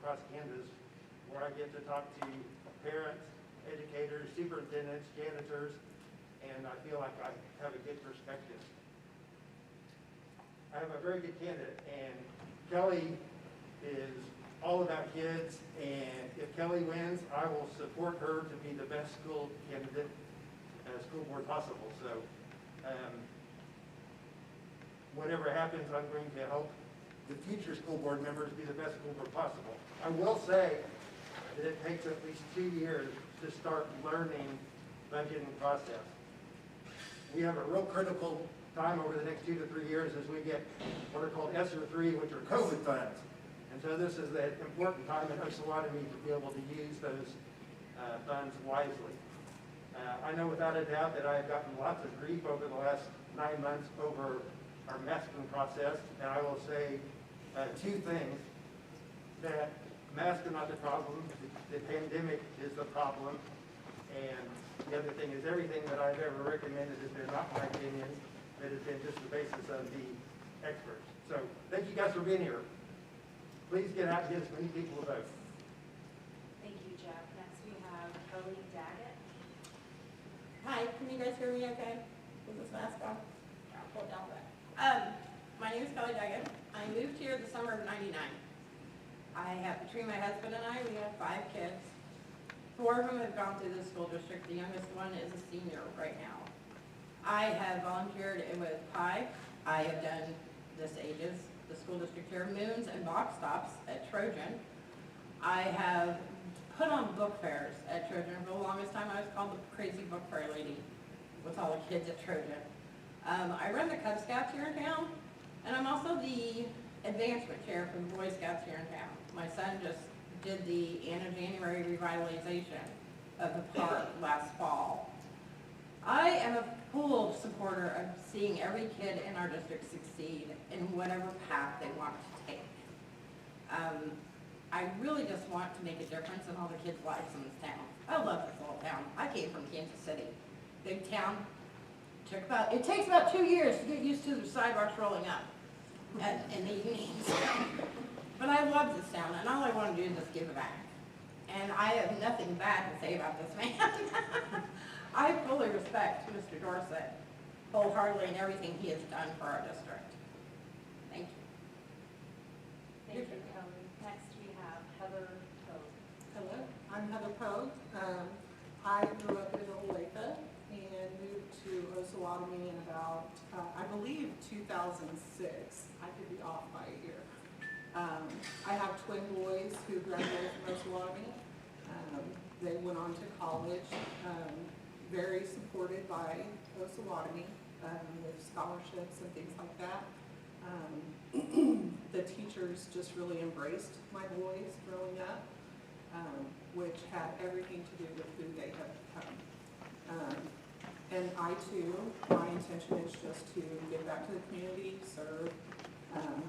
across Kansas where I get to talk to parents, educators, superintendents, janitors, and I feel like I have a good perspective. I have a very good candidate, and Kelly is all about kids, and if Kelly wins, I will support her to be the best school candidate, school board possible. So whatever happens, I'm going to help the future school board members be the best school board possible. I will say that it takes at least 2 years to start learning budgeting process. We have a real critical time over the next 2 to 3 years as we get what are called ESSER 3, which are COVID funds. And so this is an important time in Osawatomie to be able to use those funds wisely. I know without a doubt that I have gotten lots of grief over the last 9 months over our masking process, and I will say 2 things. That masks are not the problem, the pandemic is the problem, and the other thing is everything that I've ever recommended has been not my opinion, it has been just the basis of the experts. So thank you guys for being here. Please get out and get as many people to vote. Thank you, Jeff. Next we have Kelly Daggett. Hi, can you guys hear me okay? With this mask on? Yeah, I'll pull it down back. My name is Kelly Daggett. I moved here the summer of '99. I have, between my husband and I, we have 5 kids. 4 of them have gone through the school district. The youngest one is a senior right now. I have volunteered with PI. I have done this ages, the school district here, moons and box stops at Trojan. I have put on book fairs at Trojan. For the longest time, I was called the crazy book fair lady with all the kids at Trojan. I run the Cub Scouts here in town, and I'm also the advancement chair for the Boy Scouts here in town. My son just did the end of January revitalization of the park last fall. I am a full supporter of seeing every kid in our district succeed in whatever path they want to take. I really just want to make a difference in all the kids' lives in this town. I love this little town. I came from Kansas City, big town. It takes about 2 years to get used to the sidewalks rolling up in the evenings. But I love this town, and all I want to do is just give it back. And I have nothing bad to say about this man. I fully respect Mr. Dorsett wholeheartedly in everything he has done for our district. Thank you. Thank you, Kelly. Next we have Heather Pogue. Hello, I'm Heather Pogue. I grew up in Olathe and moved to Osawatomie in about, I believe, 2006. I could be off by a year. I have twin boys who graduated from Osawatomie. They went on to college, very supported by Osawatomie with scholarships and things like that. The teachers just really embraced my boys growing up, which had everything to do with who they have become. And I too, my intention is just to give back to the community, serve.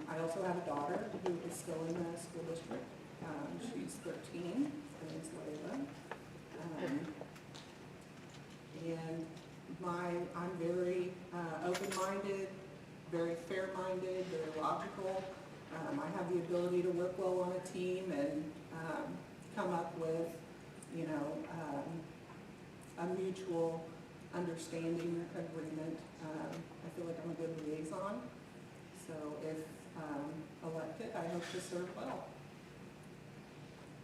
I also have a daughter who is still in the school district. She's 13, her name's Layla. And I'm very open-minded, very fair-minded, very logical. I have the ability to work well on a team and come up with, a mutual understanding agreement. I feel like I'm a good liaison. So if elected, I hope to serve well.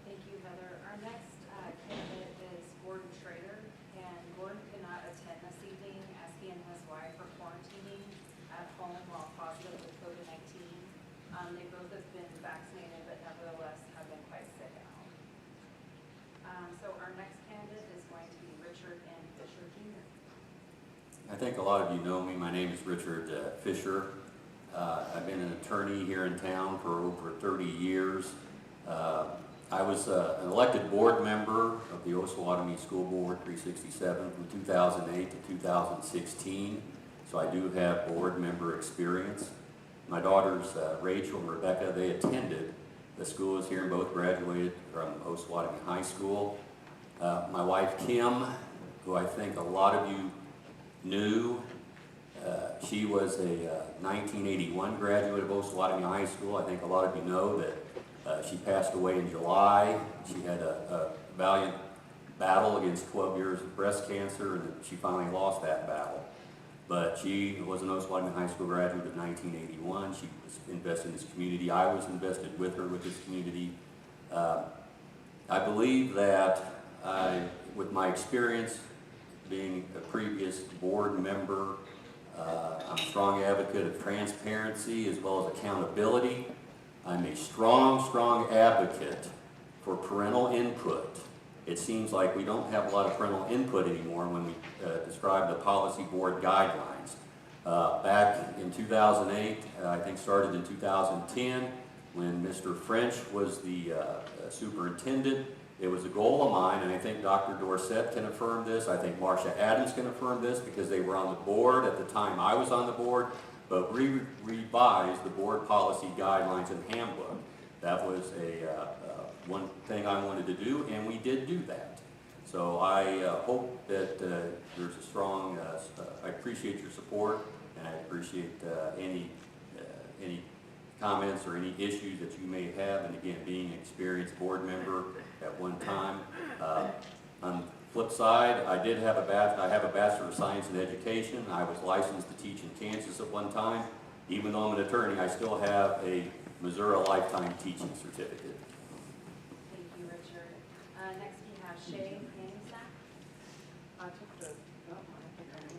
Thank you, Heather. Our next candidate is Gordon Schrader, and Gordon could not attend this evening as he and his wife are quarantining at home while positive with COVID-19. They both have been vaccinated, but nevertheless have been quite sick out. So our next candidate is going to be Richard N. Fisher Jr. I think a lot of you know me. My name is Richard Fisher. I've been an attorney here in town for over 30 years. I was an elected board member of the Osawatomie School Board 367 from 2008 to 2016, so I do have board member experience. My daughters, Rachel and Rebecca, they attended the schools here and both graduated from Osawatomie High School. My wife, Kim, who I think a lot of you knew, she was a 1981 graduate of Osawatomie High School. I think a lot of you know that She passed away in July. She had a valiant battle against 12 years of breast cancer, and she finally lost that battle. But she was an Osawatomie High School graduate in 1981. She was invested in this community. I was invested with her with this community. I believe that with my experience being a previous board member, I'm a strong advocate of transparency as well as accountability. I'm a strong advocate for parental input. It seems like we don't have a lot of parental input anymore when we describe the policy board guidelines. Back in 2008, I think started in 2010, when Mr. French was the superintendent, it was a goal of mine, and I think Dr. Dorsett can affirm this, I think Marcia Adams can affirm this, because they were on the board at the time I was on the board, but we revised the board policy guidelines and handbook. That was one thing I wanted to do, and we did do that. So I hope that there's a strong, I appreciate your support, and I appreciate any comments or any issues that you may have, and again, being an experienced board member at one time. On the flip side, I have a Bachelor of Science in Education. I was licensed to teach in Kansas at one time. Even though I'm an attorney, I still have a Missouri Lifetime Teaching Certificate. Thank you, Richard. Next we have Shay Hansack. I took the, no, I think I can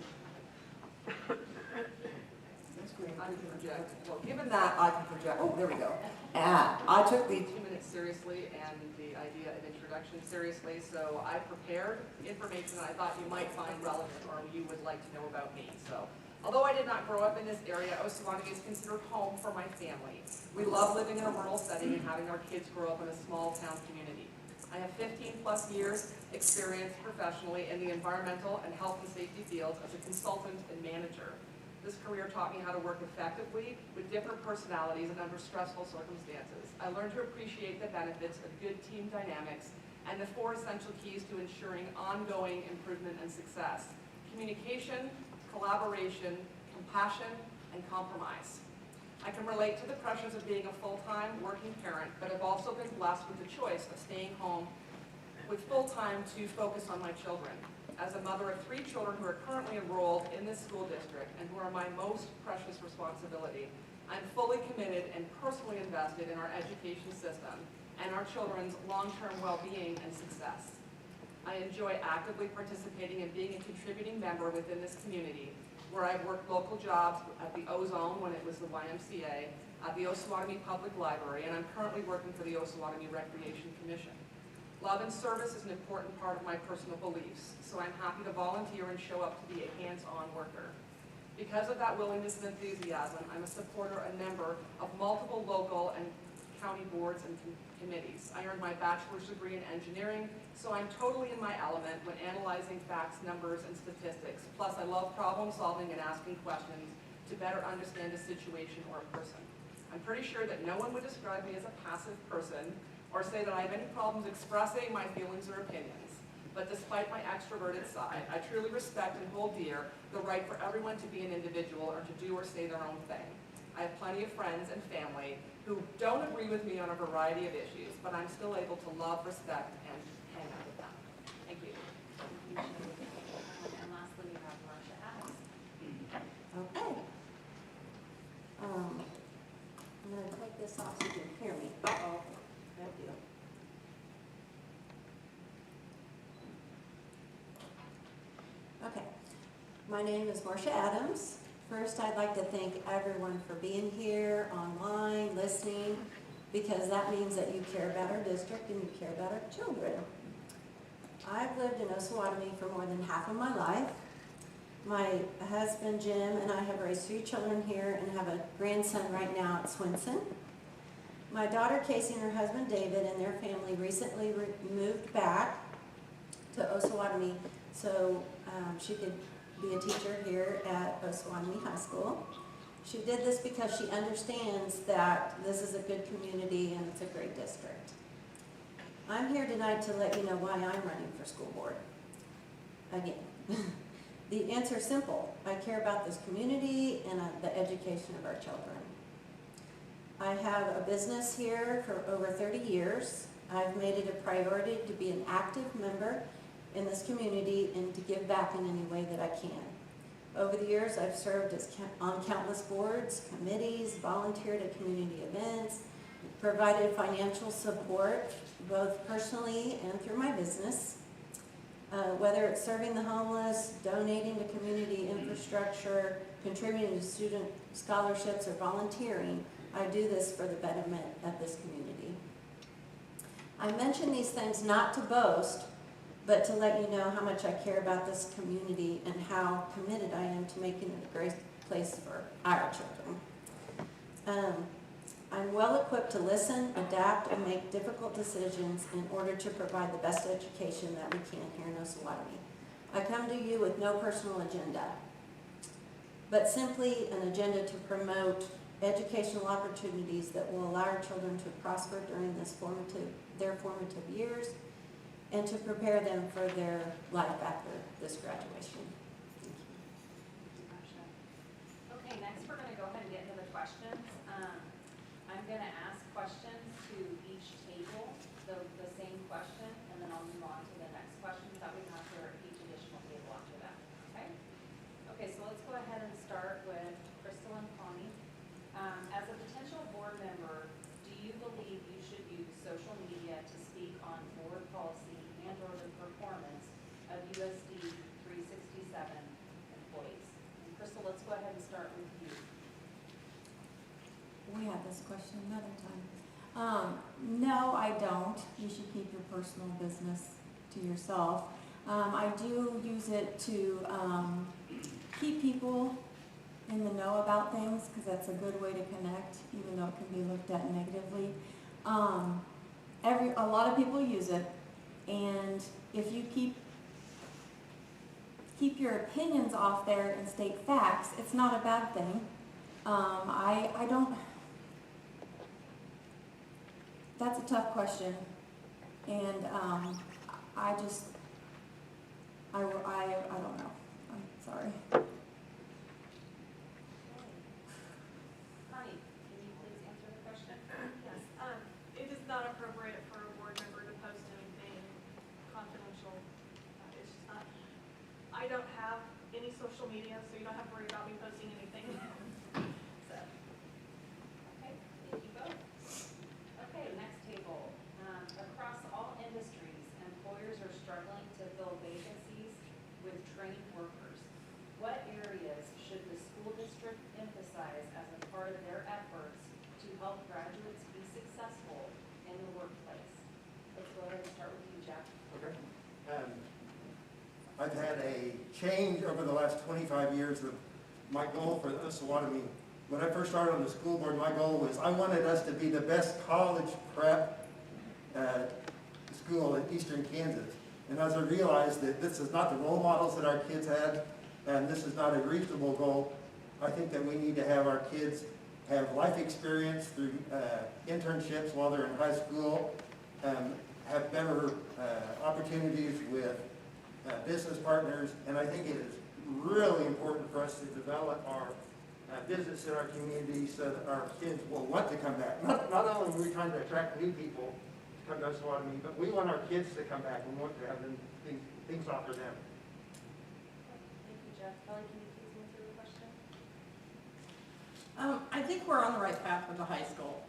project. Well, given that I can project, oh, there we go. I took the 2 minutes seriously and the idea of introduction seriously, so I prepared information that I thought you might find relevant or you would like to know about me. So, although I did not grow up in this area, Osawatomie is considered home for my family. We love living in a rural setting and having our kids grow up in a small town community. I have 15+ years experience professionally in the environmental and health and safety fields as a consultant and manager. This career taught me how to work effectively with different personalities and under stressful circumstances. I learned to appreciate the benefits of good team dynamics and the 4 essential keys to ensuring ongoing improvement and success: communication, collaboration, compassion, and compromise. I can relate to the pressures of being a full-time working parent, but I've also been blessed with the choice of staying home with full-time to focus on my children. As a mother of 3 children who are currently enrolled in this school district and who are my most precious responsibility, I'm fully committed and personally invested in our education system and our children's long-term well-being and success. I enjoy actively participating and being a contributing member within this community, where I've worked local jobs at the Ozone when it was the YMCA, at the Osawatomie Public Library, and I'm currently working for the Osawatomie Recreation Commission. Love and service is an important part of my personal beliefs, so I'm happy to volunteer and show up to be a hands-on worker. Because of that willingness and enthusiasm, I'm a supporter and member of multiple local and county boards and committees. I earned my bachelor's degree in engineering, so I'm totally in my element when analyzing facts, numbers, and statistics. Plus, I love problem solving and asking questions to better understand a situation or a person. I'm pretty sure that no one would describe me as a passive person or say that I have any problems expressing my feelings or opinions. But despite my extroverted side, I truly respect and hold dear the right for everyone to be an individual or to do or say their own thing. I have plenty of friends and family who don't agree with me on a variety of issues, but I'm still able to love, respect, and hang out with them. Thank you. Thank you, Shay. And lastly, we have Marcia Adams. Okay. I'm gonna take this off so you can hear me. Uh-oh, no deal. Okay, my name is Marcia Adams. First, I'd like to thank everyone for being here, online, listening, because that means that you care about our district and you care about our children. I've lived in Osawatomie for more than half of my life. My husband, Jim, and I have raised 3 children here and have a grandson right now at Swinson. My daughter, Casey, and her husband, David, and their family recently moved back to Osawatomie so she could be a teacher here at Osawatomie High School. She did this because she understands that this is a good community and it's a great district. I'm here tonight to let you know why I'm running for school board. Again, the answer is simple. I care about this community and the education of our children. I have a business here for over 30 years. I've made it a priority to be an active member in this community and to give back in any way that I can. Over the years, I've served on countless boards, committees, volunteered at community events, provided financial support, both personally and through my business. Whether it's serving the homeless, donating to community infrastructure, contributing to student scholarships, or volunteering, I do this for the betterment of this community. I mention these things not to boast, but to let you know how much I care about this community and how committed I am to making it a great place for our children. I'm well equipped to listen, adapt, and make difficult decisions in order to provide the best education that we can here in Osawatomie. I come to you with no personal agenda, but simply an agenda to promote educational opportunities that will allow our children to prosper during their formative years and to prepare them for their life after this graduation. Okay, next we're gonna go ahead and get into the questions. I'm gonna ask questions to each table, the same question, and then I'll move on to the next question, that we can answer each additional table after that, okay? Okay, so let's go ahead and start with Crystal and Connie. As a potential board member, do you believe you should use social media to speak on board policy and or the performance of USD 367 employees? And Crystal, let's go ahead and start with you. We had this question another time. No, I don't. You should keep your personal business to yourself. I do use it to keep people in the know about things because that's a good way to connect, even though it can be looked at negatively. A lot of people use it, and if you keep your opinions off there and state facts, it's not a bad thing. I don't. That's a tough question, and I don't know. I'm sorry. Connie, can you please answer the question? Yes, it is not appropriate for a board member to post anything confidential. It's just not. I don't have any social media, so you don't have to worry about me posting anything. So. Okay, thank you both. Okay, next table. Across all industries, employers are struggling to fill vacancies with trained workers. What areas should the school district emphasize as a part of their efforts to help graduates be successful in the workplace? Let's go ahead and start with you, Jeff. Okay. I've had a change over the last 25 years of my goal for the Osawatomie. When I first started on the school board, my goal was I wanted us to be the best college prep school in eastern Kansas. And as I realized that this is not the role models that our kids had, and this is not a reasonable goal, I think that we need to have our kids have life experience through internships while they're in high school, have better opportunities with business partners, and I think it is really important for us to develop our business in our community so that our kids will want to come back. Not only are we trying to attract new people to come to Osawatomie, but we want our kids to come back and want to have them things offer them. Thank you, Jeff. Kelly, can you please answer the question? I think we're on the right path with the high school,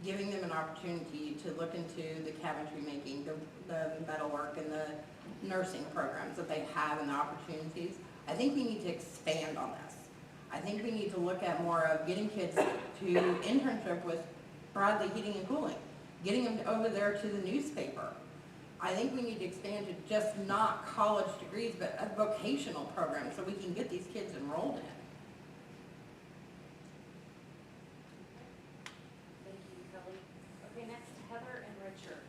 giving them an opportunity to look into the cabinetry making, the metalwork, and the nursing programs that they have and the opportunities. I think we need to expand on this. I think we need to look at more of getting kids to internship with Bradley Heating and Cooling, getting them over there to the newspaper. I think we need to expand to just not college degrees, but a vocational program so we can get these kids enrolled in it. Thank you, Kelly. Okay, next, Heather and Richard.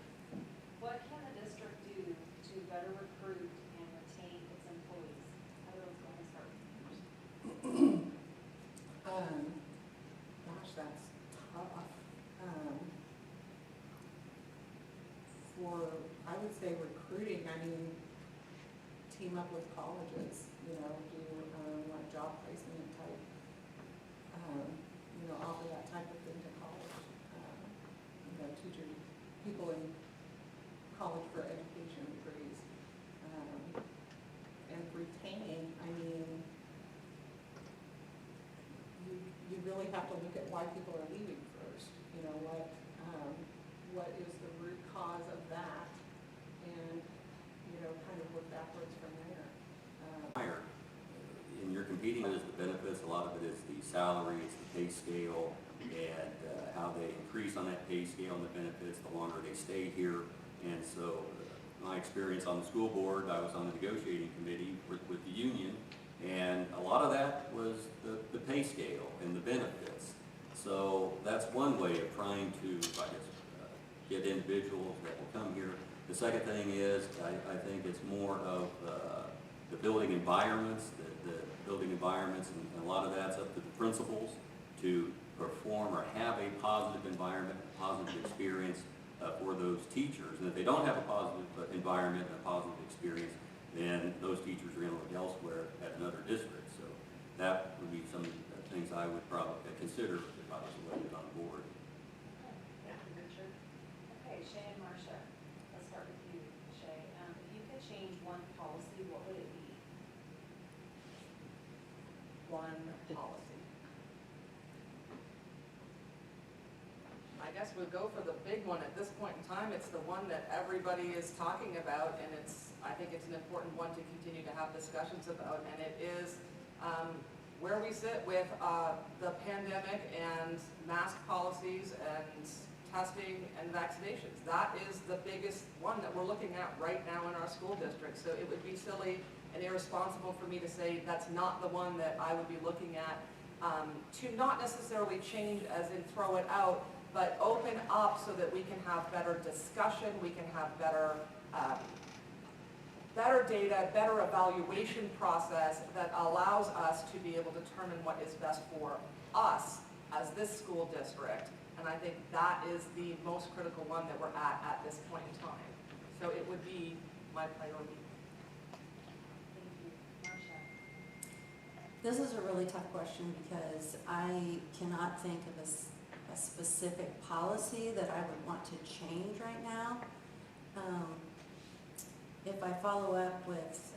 What can the district do to better recruit and retain its employees? Heather, let's go ahead and start with you first. Gosh, that's tough. I would say recruiting, I mean, team up with colleges, do like job placement type, offer that type of thing to college teaching people in college for education degrees. And retaining, I mean, you really have to look at why people are leaving first. You know, what is the root cause of that, and, you know, kind of work backwards from there. Higher. And you're competing with the benefits, a lot of it is the salary, it's the pay scale, and how they increase on that pay scale and the benefits the longer they stay here. And so my experience on the school board, I was on the negotiating committee with the union, and a lot of that was the pay scale and the benefits. So that's one way of trying to, I guess, get individuals that will come here. The second thing is, I think it's more of the building environments, the building environments, and a lot of that's up to the principals to perform or have a positive environment, a positive experience for those teachers. And if they don't have a positive environment and a positive experience, then those teachers are going to look elsewhere at another district. So that would be some things I would probably consider if I was elected on board. Thank you, Richard. Okay, Shay and Marcia, let's start with you, Shay. If you could change one policy, what would it be? One policy. I guess we'll go for the big one at this point in time. It's the one that everybody is talking about, and I think it's an important one to continue to have discussions about, and it is where we sit with the pandemic and mask policies and testing and vaccinations. That is the biggest one that we're looking at right now in our school district. So it would be silly and irresponsible for me to say that's not the one that I would be looking at, to not necessarily change as in throw it out, but open up so that we can have better discussion, we can have better data, better evaluation process that allows us to be able to determine what is best for us as this school district. And I think that is the most critical one that we're at this point in time. So it would be my priority. Thank you. Marcia? This is a really tough question because I cannot think of a specific policy that I would want to change right now. If I follow up with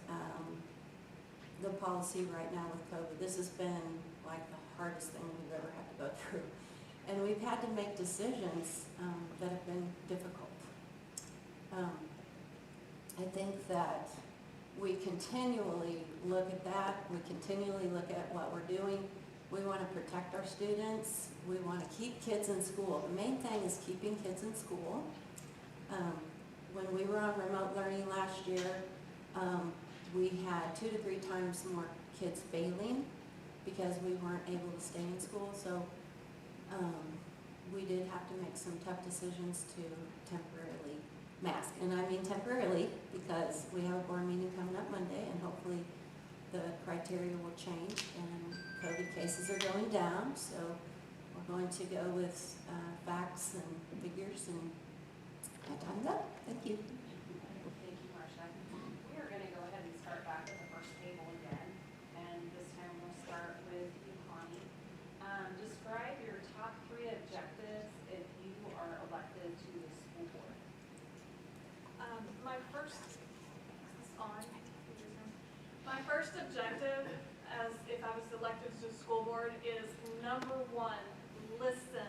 the policy right now with COVID, this has been like the hardest thing we've ever had to go through. And we've had to make decisions that have been difficult. I think that we continually look at that. We continually look at what we're doing. We want to protect our students. We want to keep kids in school. The main thing is keeping kids in school. When we were on remote learning last year, we had 2 to 3 times more kids failing because we weren't able to stay in school. So we did have to make some tough decisions to temporarily mask. And I mean temporarily because we have a board meeting coming up Monday, and hopefully the criteria will change and COVID cases are going down. So we're going to go with facts and figures, and my time's up. Thank you. Thank you, Marcia. We are going to go ahead and start back at the first table again, and this time we'll start with you, Connie. Describe your top 3 objectives if you are elected to the school board. My first objective, as if I was elected to the school board, is number 1, listen.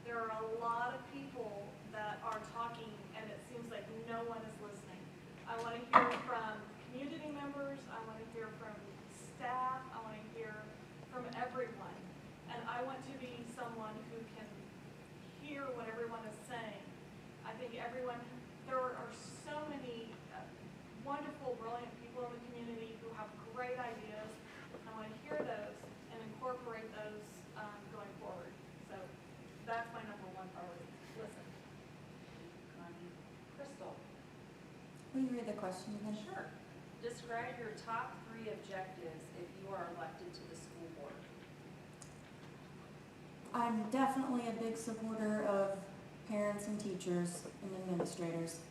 There are a lot of people that are talking, and it seems like no one is listening. I want to hear from community members, I want to hear from staff, I want to hear from everyone. And I want to be someone who can hear what everyone is saying. I think there are so many wonderful, brilliant people in the community who have great ideas. I want to hear those and incorporate those going forward. So that's my number 1 priority. Listen. Connie. Crystal? Will you read the question again? Sure. Describe your top 3 objectives if you are elected to the school board. I'm definitely a big supporter of parents and teachers and administrators.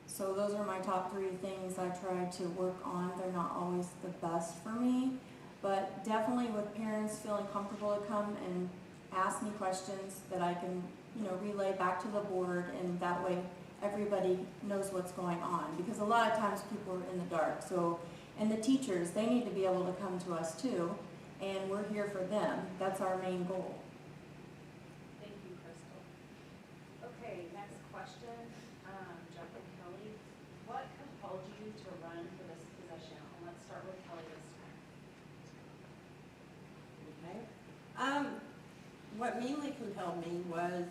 So those are my top 3 things I try to work on. They're not always the best for me, but definitely with parents feeling comfortable to come and ask me questions that I can relay back to the board, and that way everybody knows what's going on, because a lot of times people are in the dark. So, and the teachers, they need to be able to come to us too, and we're here for them. That's our main goal. Thank you, Crystal. Okay, next question, Jeff and Kelly. What compelled you to run for this position? And let's start with Kelly this time. Okay. What mainly compelled me was,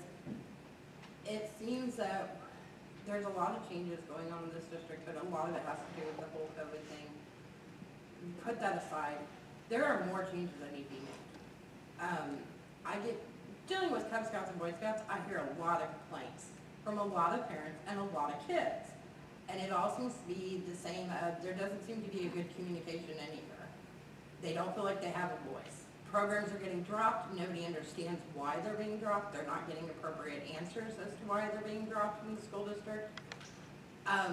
it seems that there's a lot of changes going on in this district, but a lot of it has to do with the whole COVID thing. Put that aside, there are more changes that need to be made. Dealing with Cub Scouts and Boy Scouts, I hear a lot of complaints from a lot of parents and a lot of kids. And it all seems to be the same, there doesn't seem to be a good communication anywhere. They don't feel like they have a voice. Programs are getting dropped, nobody understands why they're being dropped, they're not getting appropriate answers as to why they're being dropped from the school district. I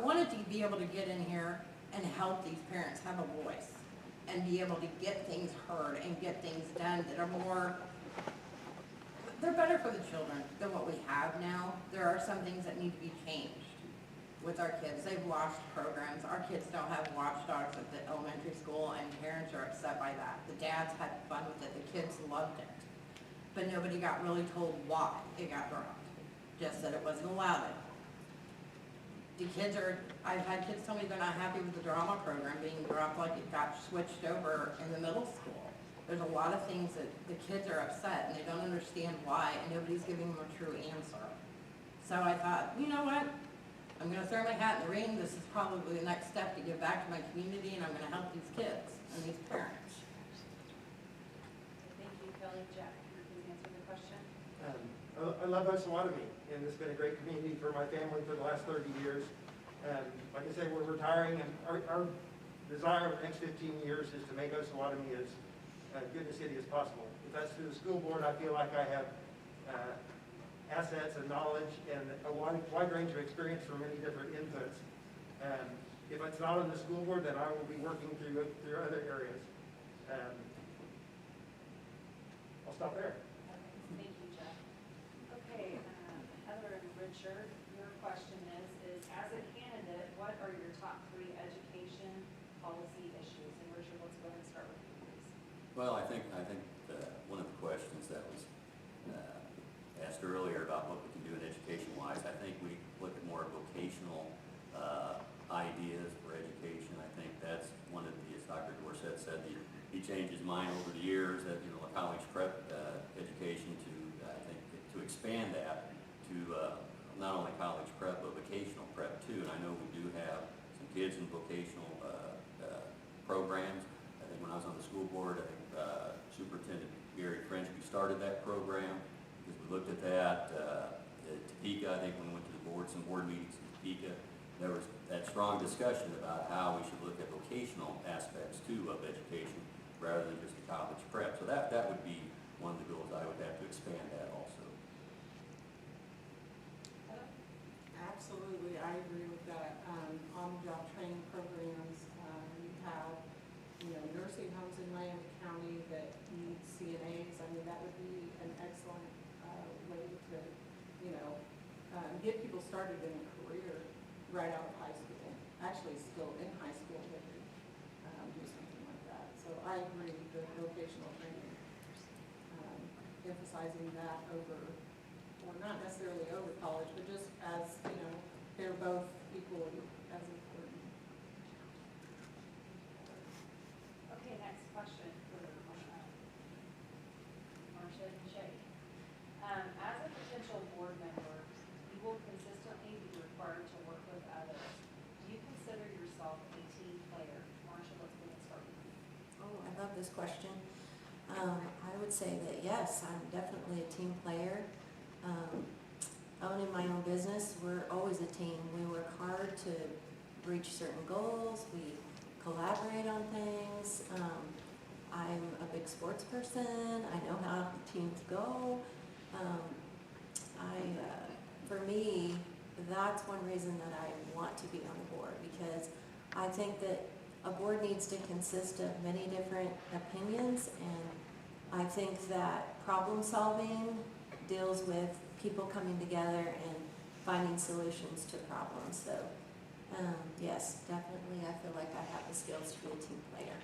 wanted to be able to get in here and help these parents have a voice and be able to get things heard and get things done that are more, they're better for the children than what we have now. There are some things that need to be changed with our kids. They've lost programs. Our kids don't have watchdogs at the elementary school, and parents are upset by that. The dads had fun with it. The kids loved it. But nobody got really told why it got dropped. Just that it wasn't allowed. I've had kids tell me they're not happy with the drama program being dropped, like it got switched over in the middle school. There's a lot of things that the kids are upset and they don't understand why, and nobody's giving them a true answer. So I thought, you know what? I'm gonna throw my hat in the ring. This is probably the next step to give back to my community, and I'm gonna help these kids and these parents. Thank you, Kelly. Jeff, can you please answer the question? I love Osawatomie, and it's been a great community for my family for the last 30 years. Like I said, we're retiring, and our desire over the next 15 years is to make Osawatomie as good a city as possible. If that's through the school board, I feel like I have assets and knowledge and a wide range of experience from many different inputs. If it's not on the school board, then I will be working through other areas. I'll stop there. Okay, thank you, Jeff. Okay, Heather and Richard, your question is as a candidate, what are your top 3 education policy issues? And Richard, let's go ahead and start with you, please. Well, I think one of the questions that was asked earlier about what we can do in education-wise, I think we look at more vocational ideas for education. I think that's one of the, as Dr. Dorsett said, he changed his mind over the years that, a college prep education I think, to expand that to not only college prep, but vocational prep too. And I know we do have some kids in vocational programs. I think when I was on the school board, I think Superintendent Gary Frenchby started that program because we looked at that. At Topeka, I think when we went to some board meetings in Topeka, there was that strong discussion about how we should look at vocational aspects too of education rather than just the college prep. So that would be one of the goals I would have to expand that also. Absolutely, I agree with that. On-the-job training programs, you have, nursing homes in Miami County that need CNAs. I mean, that would be an excellent way to, get people started in a career right out of high school. Actually, still in high school, they could do something like that. So I agree with the vocational training, emphasizing that over, well, not necessarily over college, but just as, they're both equally as important. Okay, next question for Marcia and Shay. As a potential board member, you will consistently be required to work with others. Do you consider yourself a team player? Marcia, let's go and start with you. Oh, I love this question. I would say that yes, I'm definitely a team player. Owning my own business, we're always a team. We work hard to reach certain goals. We collaborate on things. I'm a big sports person. I know how teams go. For me, that's one reason that I want to be on the board, because I think that a board needs to consist of many different opinions, and I think that problem solving deals with people coming together and finding solutions to problems. So, yes, definitely, I feel like I have the skills to be a team player.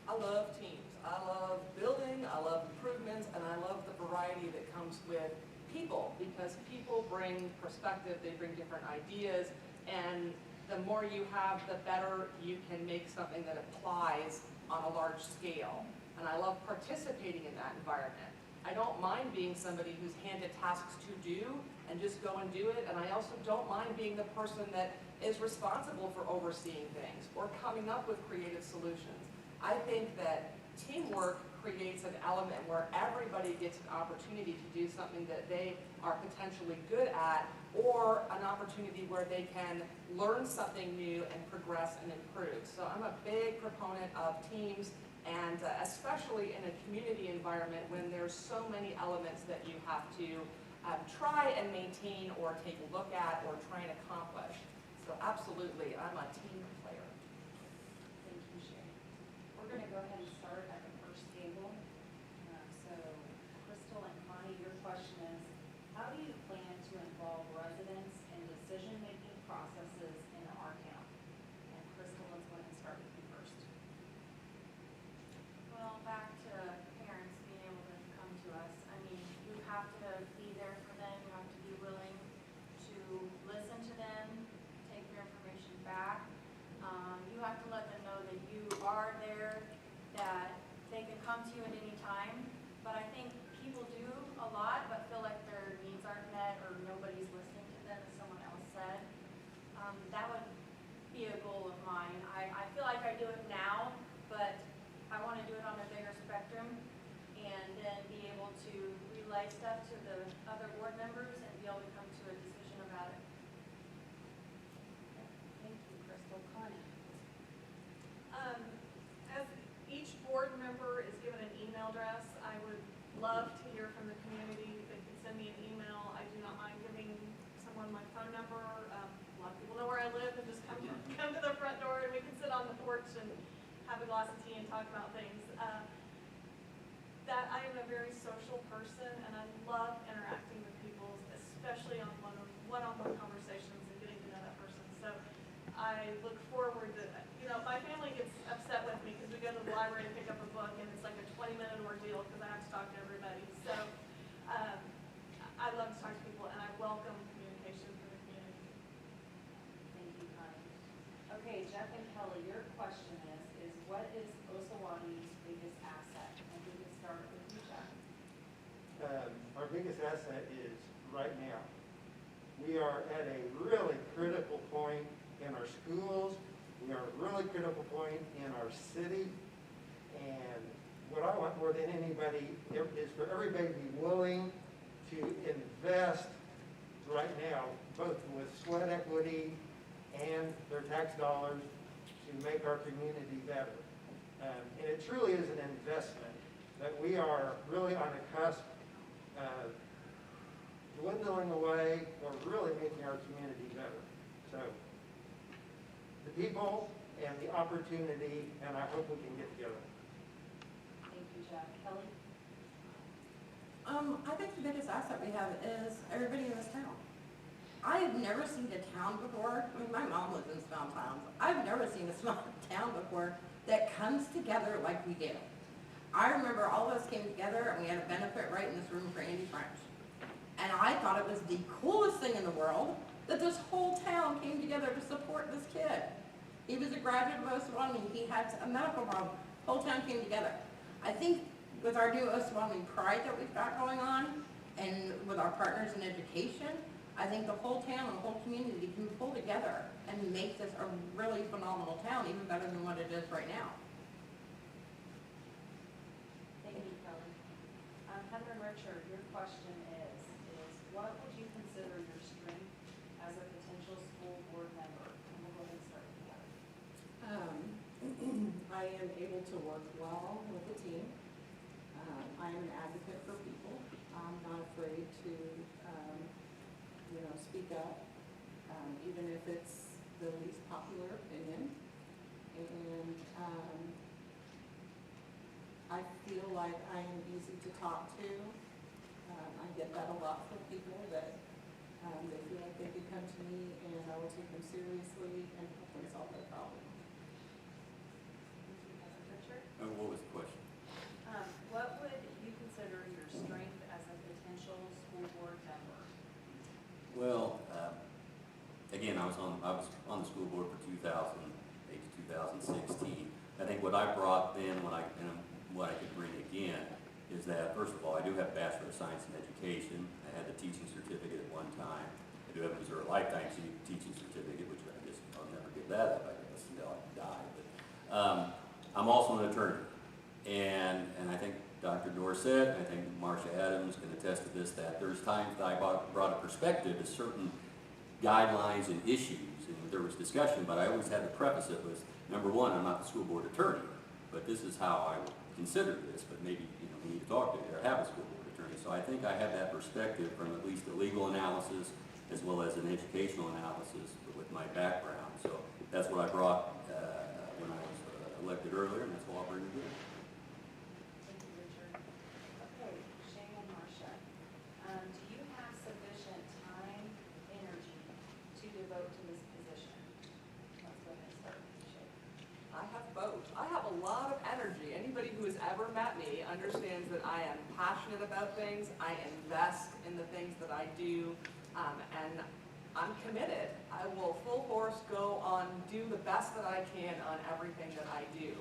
I love teams. I love building, I love improvements, and I love the variety that comes with people, because people bring perspective, they bring different ideas, and the more you have, the better you can make something that applies on a large scale. And I love participating in that environment. I don't mind being somebody who's handed tasks to do and just go and do it, and I also don't mind being the person that is responsible for overseeing things or coming up with creative solutions. I think that teamwork creates an element where everybody gets an opportunity to do something that they are potentially good at, or an opportunity where they can learn something new and progress and improve. So I'm a big proponent of teams, and especially in a community environment when there's so many elements that you have to try and maintain or take a look at or try and accomplish. So absolutely, I'm a team player. Thank you, Sherry. We're going to go ahead and start at the first table. So Crystal and Connie, your question is, how do you plan to involve residents in decision-making processes in our town? And Crystal, let's go ahead and start with you first. Well, back to parents being able to come to us. I mean, you have to be there for them. You have to be willing to listen to them, take their information back. You have to let them know that you are there, that they can come to you at any time. But I think people do a lot, but feel like their needs aren't met or nobody's listening to them, as someone else said. That would be a goal of mine. I feel like I do it now, but I want to do it on a bigger spectrum, and then be able to relay stuff to the other board members and be able to come to a decision about it. Thank you, Crystal. Connie? As each board member is given an email address, I would love to hear from the community. They can send me an email. I do not mind giving someone my phone number. A lot of people know where I live, and just come to the front door and we can sit on the porch and have a glass of tea and talk about things. That I am a very social person, and I love interacting with people, especially on one-on-one conversations and getting to know that person. So I look forward to, my family gets upset with me because we go to the library to pick up a book, and it's like a 20-minute ordeal because I have to talk to everybody. So I love to talk to people, and I welcome communication from the community. Thank you, Connie. Okay, Jeff and Kelly, your question is what is Osawatomie's biggest asset? And we can start with you, Jeff. Our biggest asset is right now. We are at a really critical point in our schools. We are at a really critical point in our city. And what I want more than anybody is for everybody to be willing to invest right now, both with sweat equity and their tax dollars, to make our community better. And it truly is an investment that we are really on a cusp of dwindling away or really making our community better. So the people and the opportunity, and I hope we can get together. Thank you, Jeff. Kelly? I think the biggest asset we have is everybody in this town. I have never seen a town before, I mean, my mom lives in small towns. I've never seen a small town before that comes together like we do. I remember all of us came together and we had a benefit right in this room for Andy French. And I thought it was the coolest thing in the world that this whole town came together to support this kid. He was a graduate of Osawatomie, he had a medical problem, whole town came together. I think with our new Osawatomie Pride that we've got going on, and with our partners in education, I think the whole town and the whole community can pull together and make this a really phenomenal town, even better than what it is right now. Thank you, Kelly. Heather and Richard, your question is what would you consider your strength as a potential school board member? And we'll go ahead and start with Heather. I am able to work well with the team. I am an advocate for people. I'm not afraid to, speak up, even if it's the least popular opinion. And I feel like I am easy to talk to. I get that a lot from people that they feel like they could come to me and I will take them seriously and help them solve their problem. Richard? What was the question? What would you consider your strength as a potential school board member? Well, again, I was on the school board for 2008 to 2016. I think what I brought then, and what I could bring again, is that, first of all, I do have a Bachelor of Science in Education. I had the teaching certificate at one time. I do have a Missouri Lifetime Teaching Certificate, which I guess I'll never give that up, I guess, until I die. But I'm also an attorney. And I think Dr. Dorsett, and I think Marcia Adams can attest to this, that there's times that I brought a perspective to certain guidelines and issues, and there was discussion, but I always had to preface it with, number one, I'm not the school board attorney, but this is how I would consider this, but maybe we need to talk to you or have a school board attorney. So I think I have that perspective from at least the legal analysis as well as an educational analysis with my background. So that's what I brought when I was elected earlier, and that's what I'll bring to you. Thank you, Richard. Okay, Shane and Marcia, do you have sufficient time, energy to devote to this position? Let's go ahead and start with you, Shane. I have both. I have a lot of energy. Anybody who has ever met me understands that I am passionate about things. I invest in the things that I do, and I'm committed. I will full force go on, do the best that I can on everything that I do.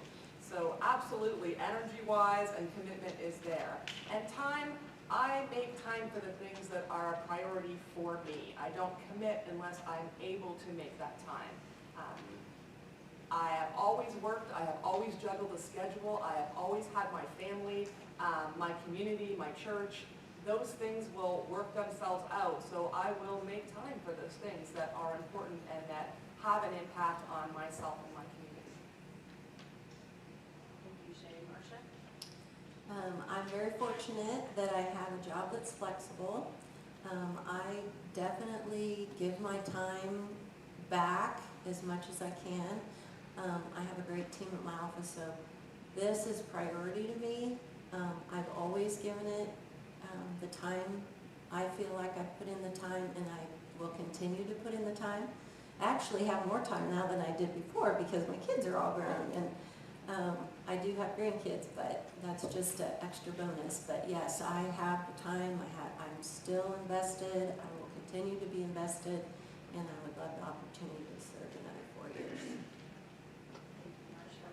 So absolutely, energy-wise and commitment is there. And time, I make time for the things that are a priority for me. I don't commit unless I'm able to make that time. I have always worked, I have always juggled a schedule, I have always had my family, my community, my church. Those things will work themselves out, so I will make time for those things that are important and that have an impact on myself and my community. Thank you, Shane. Marcia? I'm very fortunate that I have a job that's flexible. I definitely give my time back as much as I can. I have a great team at my office, so this is priority to me. I've always given it the time. I feel like I've put in the time, and I will continue to put in the time. I actually have more time now than I did before because my kids are all grown, and I do have grandkids, but that's just an extra bonus. But yes, I have the time. I'm still invested. I will continue to be invested, and I would love the opportunity to serve another 4 years. Thank you, Marcia.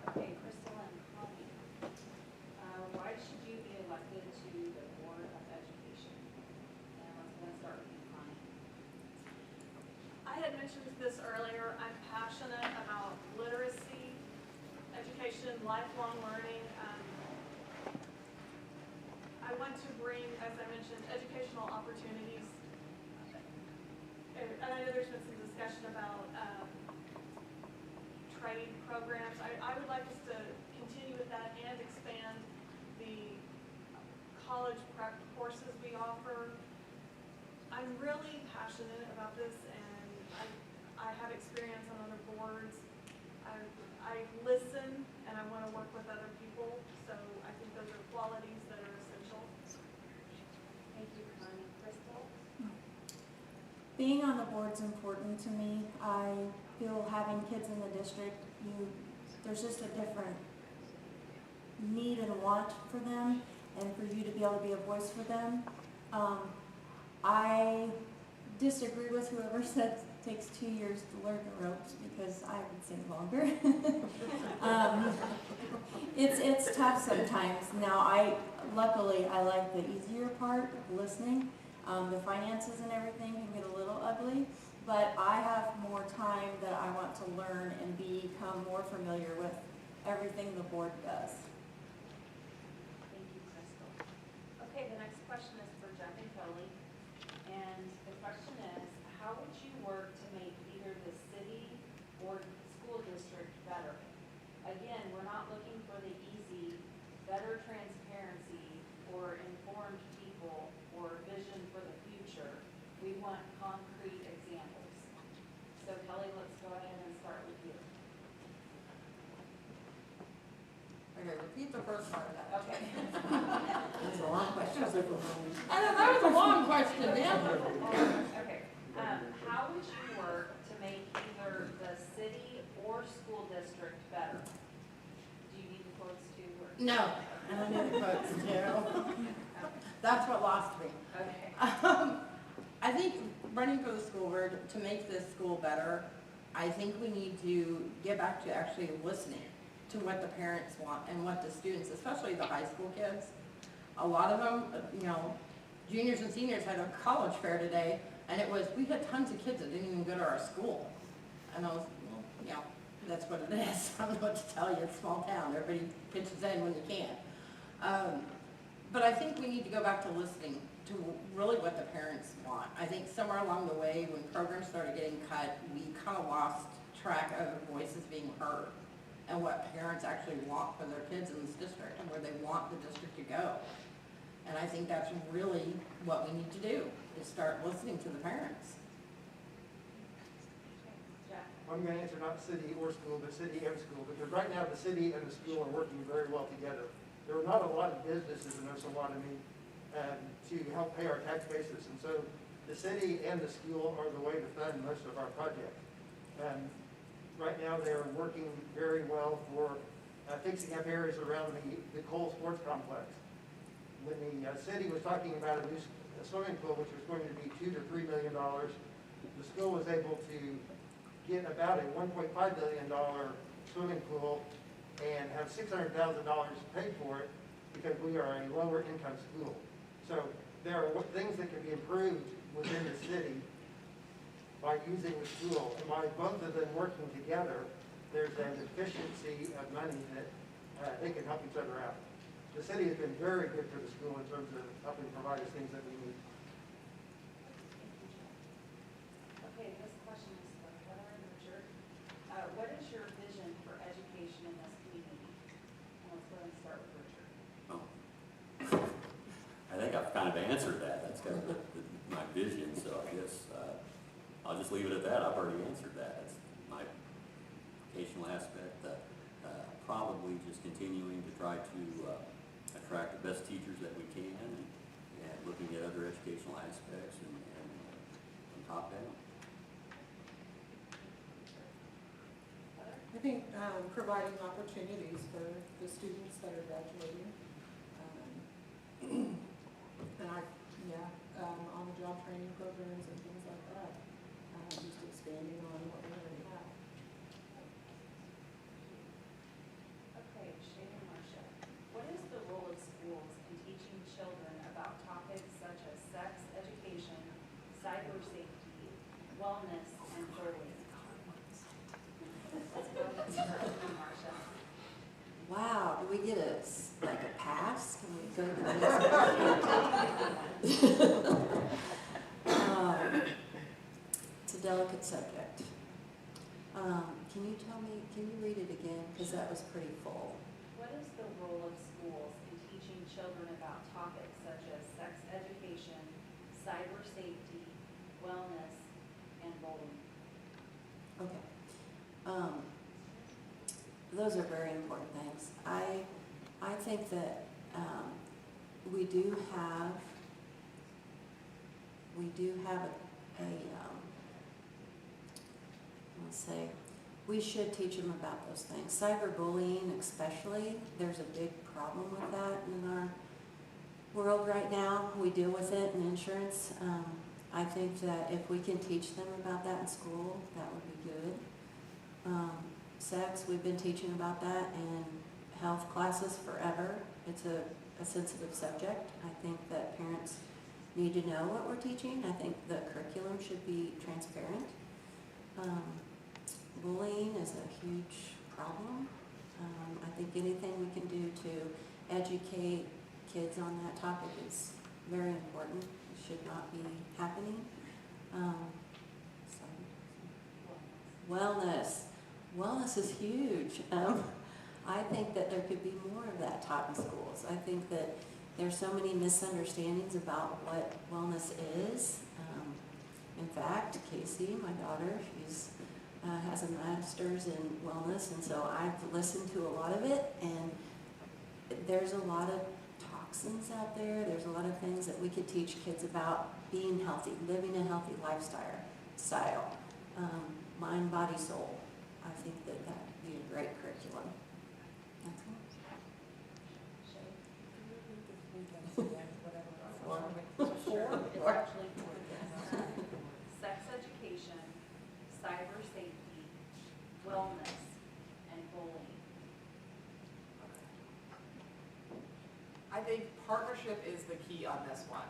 Okay, Crystal and Connie. Why should you be elected to the Board of Education? And let's start with you, Connie. I had mentioned this earlier, I'm passionate about literacy, education, lifelong learning. I want to bring, as I mentioned, educational opportunities. And I know there's been some discussion about trade programs. I would like us to continue with that and expand the college prep courses we offer. I'm really passionate about this, and I have experience on other boards. I listen, and I want to work with other people, so I think those are qualities that are essential. Thank you, Connie. Crystal? Being on the board's important to me. I feel having kids in the district, there's just a different need and want for them, and for you to be able to be a voice for them. I disagree with whoever said it takes 2 years to learn the ropes, because I would say longer. It's tough sometimes. Now, luckily I like the easier part, listening. The finances and everything can get a little ugly, but I have more time that I want to learn and become more familiar with everything the board does. Thank you, Crystal. Okay, the next question is for Jeff and Kelly. And the question is, how would you work to make either the city or school district better? Again, we're not looking for the easy, better transparency or informed people or vision for the future. We want concrete examples. So Kelly, let's go ahead and start with you. Okay, repeat the first part of that. Okay. That's a long question. I know, that was a long question, man. Okay, how would you work to make either the city or school district better? Do you need the quotes too, or? No, I don't need the quotes too. That's what lost me. Okay. I think running for the school board, to make this school better, I think we need to get back to actually listening to what the parents want and what the students, especially the high school kids. A lot of them, you know, juniors and seniors had a college fair today, and it was, we had tons of kids that didn't even go to our school. And I was, well, yeah, that's what it is. I don't know what to tell you, it's a small town, everybody pitches in when you can. But I think we need to go back to listening to really what the parents want. I think somewhere along the way, when programs started getting cut, we kind of lost track of voices being heard and what parents actually want for their kids in this district and where they want the district to go. And I think that's really what we need to do, is start listening to the parents. Jack? I'm going to answer not city or school, but city and school, because right now the city and the school are working very well together. There are not a lot of businesses in Osawatomie to help pay our tax basis, and so the city and the school are the way to fund most of our project. And right now they're working very well for fixing up areas around the Cole Sports Complex. When the city was talking about a new swimming pool, which was going to be $2 to $3 million, the school was able to get about a $1.5 billion swimming pool and have $600,000 paid for it because we are a lower income school. So there are things that can be improved within the city by using the school. And by both of them working together, there's an efficiency of money that they can help each other out. The city has been very good for the school in terms of helping provide us things that we need. Okay, this question is for Heather and Richard. What is your vision for education in this community? And let's go ahead and start with Richard. Oh. I think I've kind of answered that. That's kind of my vision, so I guess I'll just leave it at that. I've already answered that. That's my educational aspect. Probably just continuing to try to attract the best teachers that we can and looking at other educational aspects and from top down. I think providing opportunities for the students that are graduating. And on-the-job training programs and things like that. Just expanding on what we already have. Okay, Shane and Marcia. What is the role of schools in teaching children about topics such as sex education, cyber safety, wellness, and bullying? Let's go with Marcia. Wow, do we get like a pass? Can we go to the next question? It's a delicate subject. Can you tell me, can you read it again? Because that was pretty full. What is the role of schools in teaching children about topics such as sex education, cyber safety, wellness, and bullying? Okay. Those are very important things. I think that we do have let's say, we should teach them about those things. Cyberbullying especially, there's a big problem with that in our world right now. We deal with it in insurance. I think that if we can teach them about that in school, that would be good. Sex, we've been teaching about that in health classes forever. It's a sensitive subject. I think that parents need to know what we're teaching. I think the curriculum should be transparent. Bullying is a huge problem. I think anything we can do to educate kids on that topic is very important. It should not be happening. Wellness. Wellness is huge. I think that there could be more of that taught in schools. I think that there's so many misunderstandings about what wellness is. In fact, Casey, my daughter, she's has a master's in wellness, and so I've listened to a lot of it, and there's a lot of toxins out there. There's a lot of things that we could teach kids about being healthy, living a healthy lifestyle, mind, body, soul. I think that that would be a great curriculum. That's all. It's actually four. Sex education, cyber safety, wellness, and bullying. I think partnership is the key on this one.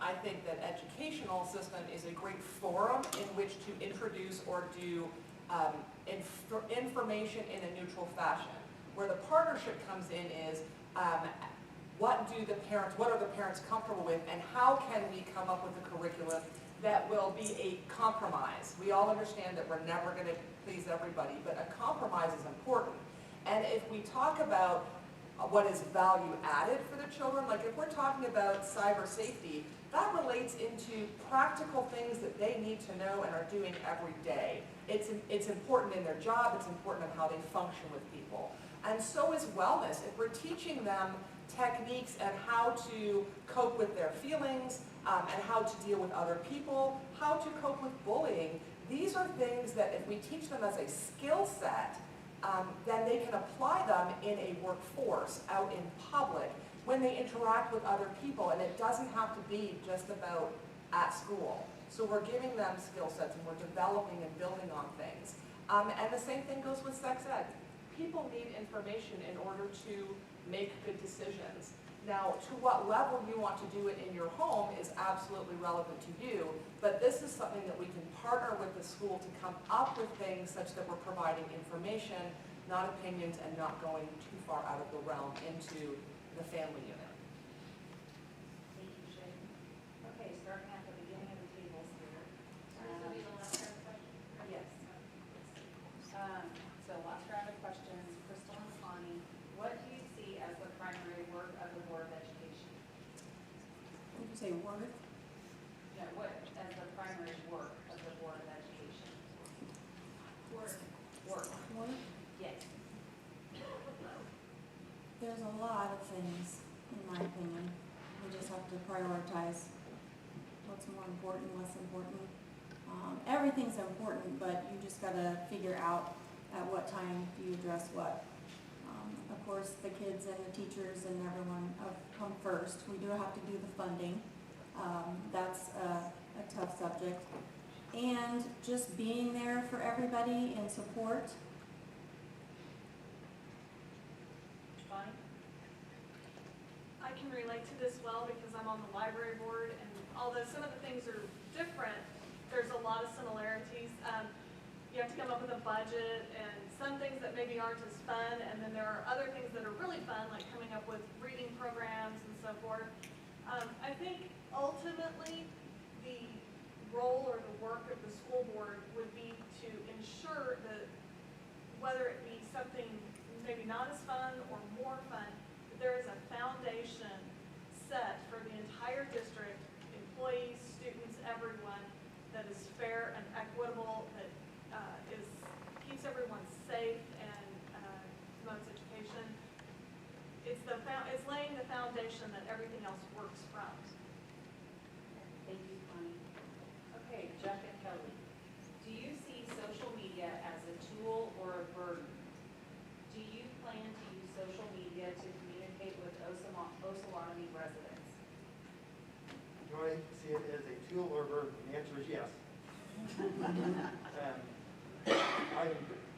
I think that educational system is a great forum in which to introduce or do information in a neutral fashion. Where the partnership comes in is what are the parents comfortable with, and how can we come up with a curriculum that will be a compromise? We all understand that we're never going to please everybody, but a compromise is important. And if we talk about what is value added for the children, like if we're talking about cyber safety, that relates into practical things that they need to know and are doing every day. It's important in their job, it's important in how they function with people. And so is wellness. If we're teaching them techniques and how to cope with their feelings, and how to deal with other people, how to cope with bullying, these are things that if we teach them as a skill set, then they can apply them in a workforce, out in public, when they interact with other people, and it doesn't have to be just about at school. So we're giving them skill sets, and we're developing and building on things. And the same thing goes with sex ed. People need information in order to make good decisions. Now, to what level you want to do it in your home is absolutely relevant to you, but this is something that we can partner with the school to come up with things such that we're providing information, not opinions, and not going too far out of the realm into the family unit. Thank you, Shay. Okay, starting at the beginning of the tables here. So this will be the last round of questions? Yes. So last round of questions, Crystal and Connie, what do you see as the primary work of the Board of Education? Did you say worth? No, what as the primary work of the Board of Education? Work. Work. Worth? Yes. There's a lot of things, in my opinion. We just have to prioritize what's more important, less important. Everything's important, but you just gotta figure out at what time do you address what. Of course, the kids and the teachers and everyone come first. We do have to do the funding. That's a tough subject. And just being there for everybody in support. Bonnie? I can relate to this well because I'm on the library board, and although some of the things are different, there's a lot of similarities. You have to come up with a budget and some things that maybe aren't as fun, and then there are other things that are really fun, like coming up with reading programs and so forth. I think ultimately the role or the work of the school board would be to ensure that whether it be something maybe not as fun or more fun, that there is a foundation set for the entire district, employees, students, everyone, that is fair and equitable, that keeps everyone safe and promotes education. It's laying the foundation that everything else works from. Thank you, Connie. Okay, Jeff and Kelly. Do you see social media as a tool or a burden? Do you plan to use social media to communicate with Osawatomie residents? Do I see it as a tool or a burden? The answer is yes.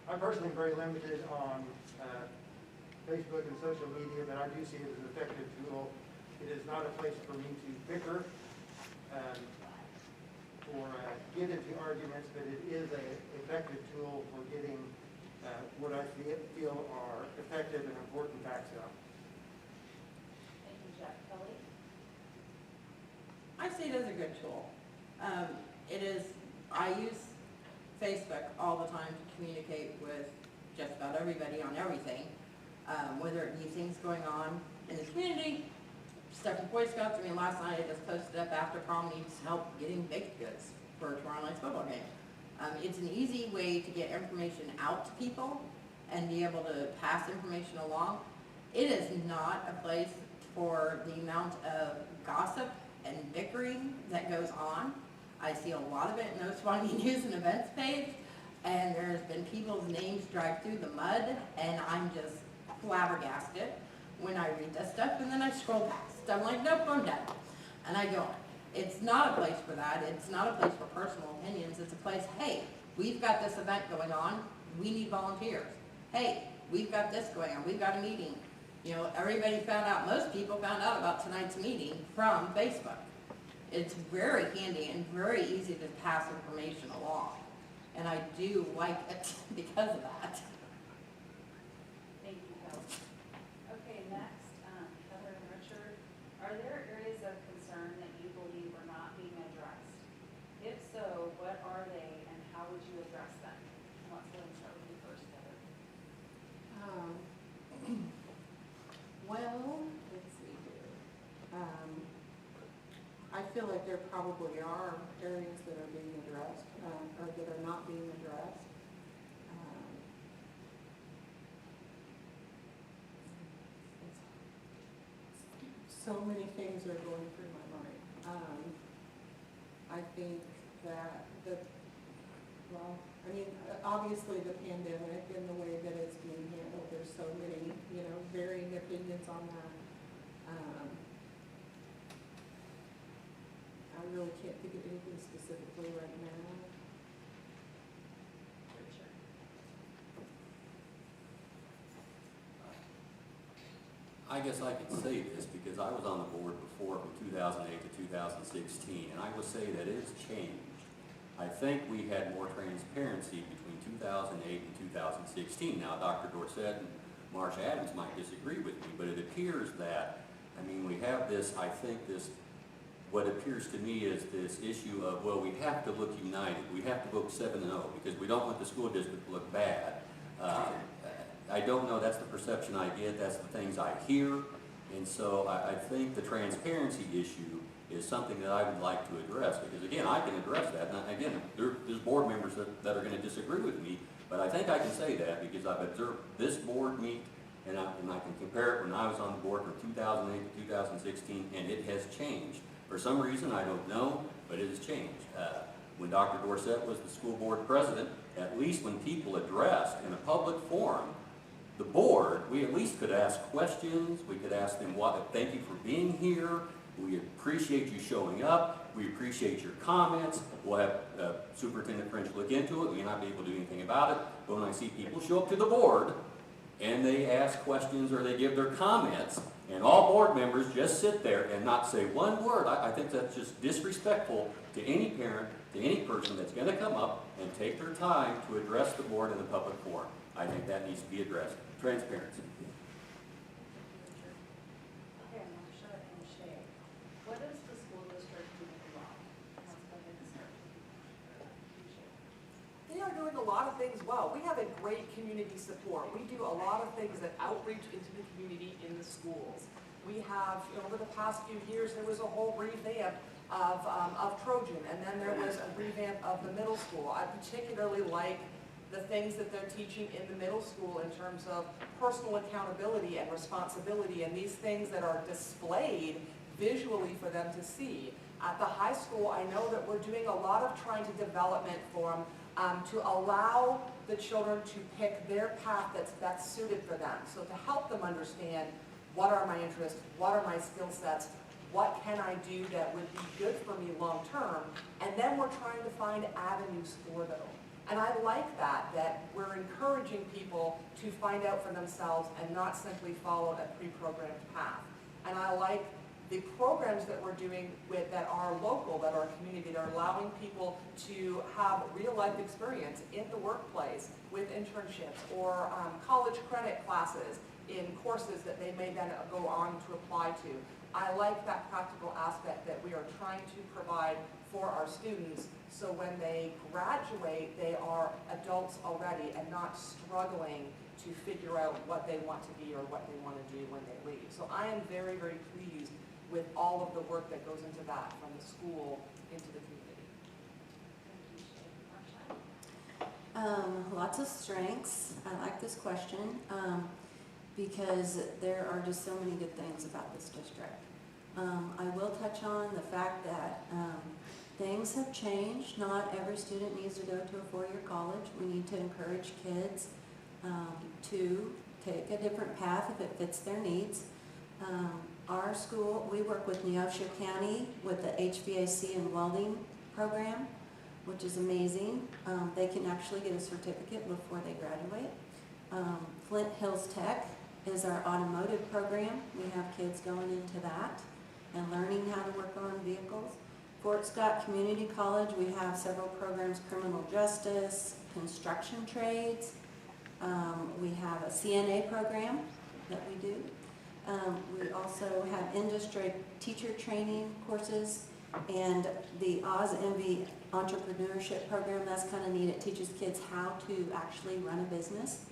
I'm personally very limited on Facebook and social media, but I do see it as an effective tool. It is not a place for me to bicker or get into arguments, but it is an effective tool for getting what I feel are effective and important facts out. Thank you, Jeff. Kelly? I see it as a good tool. I use Facebook all the time to communicate with just about everybody on everything, whether it be things going on in the community, stuff with Boy Scouts. I mean, last night I just posted up after prom needs help getting baked goods for tomorrow night's football game. It's an easy way to get information out to people and be able to pass information along. It is not a place for the amount of gossip and bickering that goes on. I see a lot of it in Osawatomie News and Events page, and there's been people's names dragged through the mud, and I'm just flabbergasted when I read that stuff, and then I scroll past. I'm like, nope, I'm done. And I go on. It's not a place for that. It's not a place for personal opinions. It's a place, hey, we've got this event going on. We need volunteers. Hey, we've got this going on. We've got a meeting. You know, everybody found out, most people found out about tonight's meeting from Facebook. It's very handy and very easy to pass information along. And I do like it because of that. Thank you, Kelly. Okay, next, Heather and Richard, are there areas of concern that you believe are not being addressed? If so, what are they and how would you address them? Let's go and start with you first, Heather. Well, let's see here. I feel like there probably are areas that are being addressed, or that are not being addressed. So many things are going through my mind. I think that well, I mean, obviously the pandemic and the way that it's being handled, there's so many, varying opinions on that. I really can't think of anything specifically right now. Richard. I guess I could say this because I was on the board before from 2008 to 2016, and I will say that it's changed. I think we had more transparency between 2008 and 2016. Now, Dr. Dorsett and Marsh Adams might disagree with me, but it appears that, we have this, what appears to me is this issue of, well, we have to look united. We have to vote 7-0 because we don't want the school district to look bad. I don't know, that's the perception I get, that's the things I hear, and so I think the transparency issue is something that I would like to address, because again, I can address that, and again, there's board members that are going to disagree with me, but I think I can say that because I've observed this board meet, and I can compare it when I was on the board from 2008 to 2016, and it has changed. For some reason, I don't know, but it has changed. When Dr. Dorsett was the school board president, at least when people addressed in a public forum the board, we at least could ask questions, we could ask them, thank you for being here, we appreciate you showing up, we appreciate your comments, we'll have Superintendent French look into it, we may not be able to do anything about it, but when I see people show up to the board and they ask questions or they give their comments, and all board members just sit there and not say one word, I think that's just disrespectful to any parent, to any person that's going to come up and take their time to address the board in the public forum. I think that needs to be addressed. Transparency. Okay, Marsha and Shay, what does the school district do wrong? Let's go ahead and start with you. They are doing a lot of things well. We have a great community support. We do a lot of things that outreach into the community in the schools. We have, over the past few years, there was a whole revamp of Trojan, and then there was a revamp of the middle school. I particularly like the things that they're teaching in the middle school in terms of personal accountability and responsibility, and these things that are displayed visually for them to see. At the high school, I know that we're doing a lot of trying to development for them to allow the children to pick their path that's suited for them. So to help them understand what are my interests, what are my skill sets, what can I do that would be good for me long term, and then we're trying to find avenues for them. And I like that we're encouraging people to find out for themselves and not simply follow a pre-programmed path. And I like the programs that we're doing that are local, that are community, that are allowing people to have real-life experience in the workplace with internships or college credit classes in courses that they may then go on to apply to. I like that practical aspect that we are trying to provide for our students, so when they graduate, they are adults already and not struggling to figure out what they want to be or what they want to do when they leave. So I am very, very pleased with all of the work that goes into that, from the school into the community. Thank you, Shay. Marsha? Lots of strengths. I like this question. because there are just so many good things about this district. I will touch on the fact that things have changed. Not every student needs to go to a four-year college. We need to encourage kids to take a different path if it fits their needs. Our school, we work with Neosho County with the HVAC and welding program, which is amazing. They can actually get a certificate before they graduate. Flint Hills Tech is our automotive program. We have kids going into that and learning how to work on vehicles. Fort Scott Community College, we have several programs, criminal justice, construction trades. We have a CNA program that we do. We also have industry teacher training courses and the Oz Envy entrepreneurship program. That's kind of neat. It teaches kids how to actually run a business.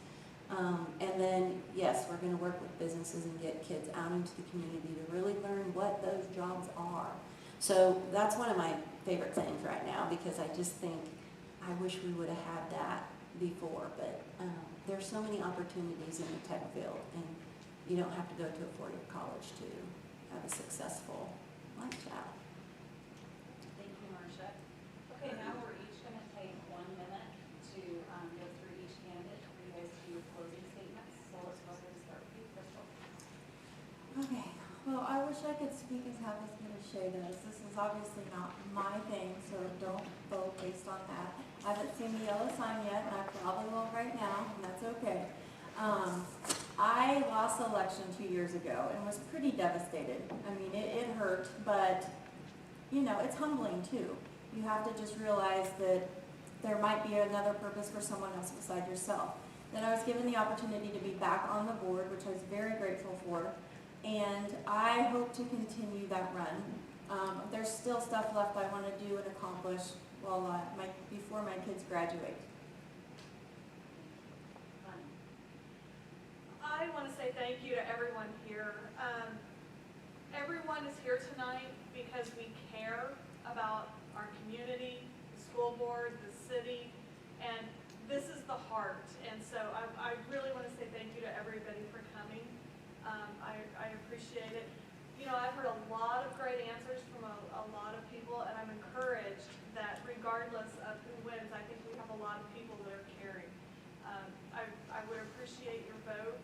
And then, yes, we're going to work with businesses and get kids out into the community to really learn what those jobs are. So that's one of my favorite things right now, because I just think I wish we would have had that before. But there's so many opportunities in the tech field, and you don't have to go to a four-year college to have a successful lifestyle. Thank you, Marcia. Okay, now we're each going to take 1 minute to go through each candidate for you guys to do your closing statements. So let's go ahead and start with you, Crystal. Okay, well, I wish I could speak as half as good as Shay does. This is obviously not my thing, so don't vote based on that. I haven't seen the yellow sign yet, and I probably will right now, and that's okay. I lost the election 2 years ago and was pretty devastated. I mean, it hurt, but, you know, it's humbling too. You have to just realize that there might be another purpose for someone else beside yourself. Then I was given the opportunity to be back on the board, which I was very grateful for, and I hope to continue that run. There's still stuff left I want to do and accomplish while before my kids graduate. I want to say thank you to everyone here. Everyone is here tonight because we care about our community, the school board, the city, and this is the heart. And so I really want to say thank you to everybody for coming. I appreciate it. You know, I've heard a lot of great answers from a lot of people, and I'm encouraged that regardless of who wins, I think we have a lot of people that are caring. I would appreciate your vote.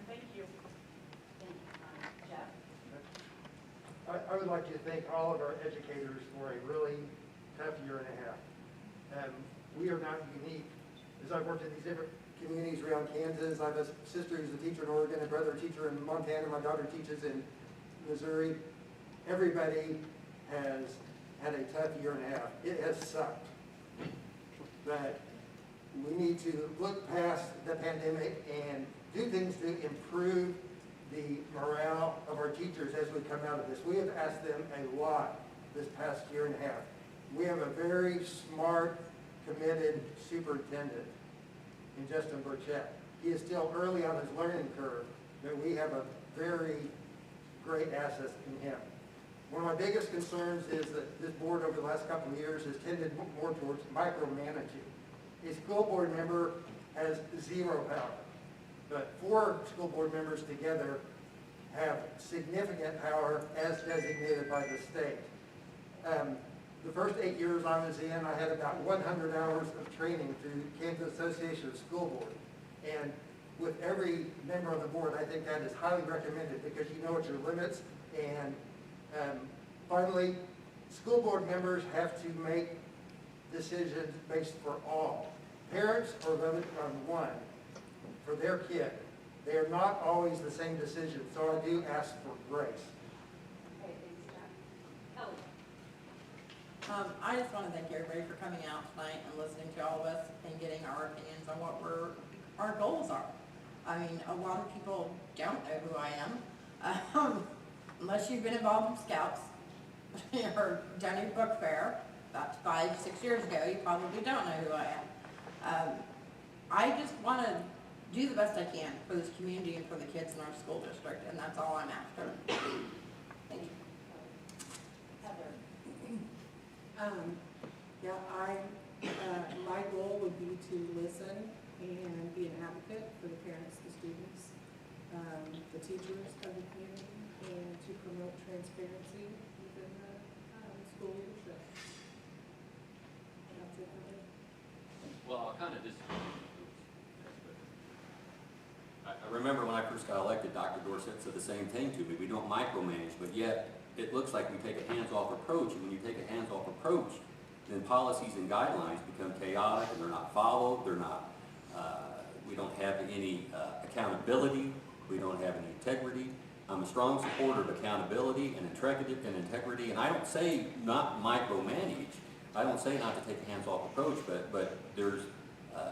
Thank you. Thank you, Jeff. I would like to thank all of our educators for a really tough year and a half. We are not unique. As I've worked in these different communities around Kansas, I have a sister who's a teacher in Oregon, a brother teacher in Montana, my daughter teaches in Missouri. Everybody has had a tough year and a half. It has sucked. But we need to look past the pandemic and do things to improve the morale of our teachers as we come out of this. We have asked them a lot this past year and a half. We have a very smart, committed superintendent in Justin Burchett. He is still early on his learning curve, but we have a very great asset in him. One of my biggest concerns is that this board over the last couple of years has tended more towards micromanaging. A school board member has zero power. But 4 school board members together have significant power as designated by the state. The first 8 years I was in, I had about 100 hours of training through Kansas Association of School Board. And with every member on the board, I think that is highly recommended because you know what your limits. And finally, school board members have to make decisions based for all. Parents are limited on one for their kid. They are not always the same decision, so I do ask for grace. Okay, thanks, Jeff. Kelly. I just want to thank everybody for coming out tonight and listening to all of us and getting our opinions on what our goals are. I mean, a lot of people don't know who I am, unless you've been involved in Scouts or done a book fair about 5-6 years ago. You probably don't know who I am. I just want to do the best I can for this community and for the kids in our school district, and that's all I'm after. Thank you. Heather. My goal would be to listen and be an advocate for the parents, the students, the teachers of the community and to promote transparency within the school leadership. That's it for me. Well, I'll kind of disagree. I remember when I first got elected, Dr. Dorsett said the same thing to me. We don't micromanage, but yet it looks like we take a hands-off approach. And when you take a hands-off approach, then policies and guidelines become chaotic and they're not followed. They're not. We don't have any accountability. We don't have any integrity. I'm a strong supporter of accountability and integrity. And I don't say not micromanage. I don't say not to take a hands-off approach, but there's.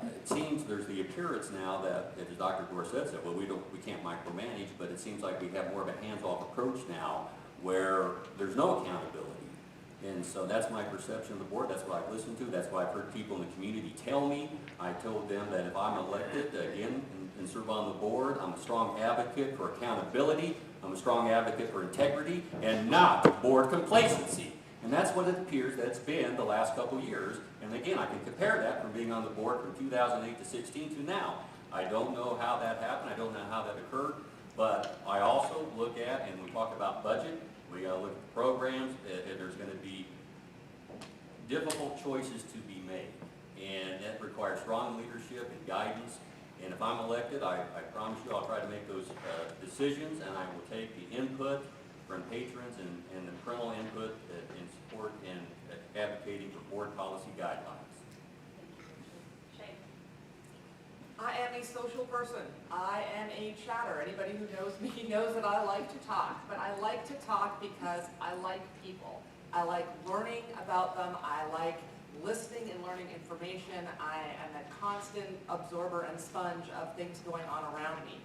It seems there's the appearance now that, as Dr. Dorsett said, well, we can't micromanage, but it seems like we have more of a hands-off approach now where there's no accountability. And so that's my perception of the board. That's what I've listened to. That's what I've heard people in the community tell me. I told them that if I'm elected again and serve on the board, I'm a strong advocate for accountability. I'm a strong advocate for integrity and not board complacency. And that's what it appears that it's been the last couple of years. And again, I can compare that from being on the board from 2008 to 16 to now. I don't know how that happened. I don't know how that occurred. But I also look at, and we talk about budget, we look at the programs, there's going to be difficult choices to be made. And that requires strong leadership and guidance. And if I'm elected, I promise you I'll try to make those decisions, and I will take the input from patrons and the parental input in support and advocating for board policy guidelines. Shay. I am a social person. I am a chatter. Anybody who knows me knows that I like to talk, but I like to talk because I like people. I like learning about them. I like listening and learning information. I am a constant absorber and sponge of things going on around me.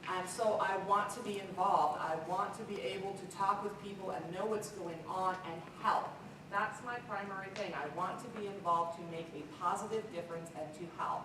And so I want to be involved. I want to be able to talk with people and know what's going on and help. That's my primary thing. I want to be involved to make a positive difference and to help.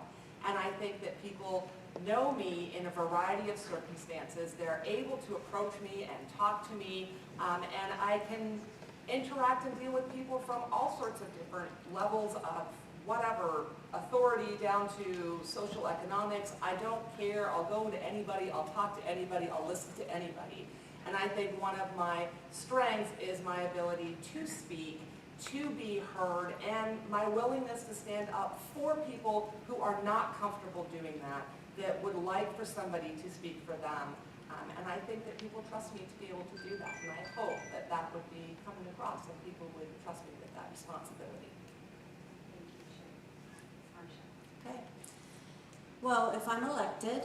And I think that people know me in a variety of circumstances. They're able to approach me and talk to me, and I can interact and deal with people from all sorts of different levels of whatever, authority down to social economics. I don't care. I'll go to anybody. I'll talk to anybody. I'll listen to anybody. And I think one of my strengths is my ability to speak, to be heard, and my willingness to stand up for people who are not comfortable doing that, that would like for somebody to speak for them. And I think that people trust me to be able to do that. And I hope that that would be coming across and people would trust me with that responsibility. Okay. Well, if I'm elected,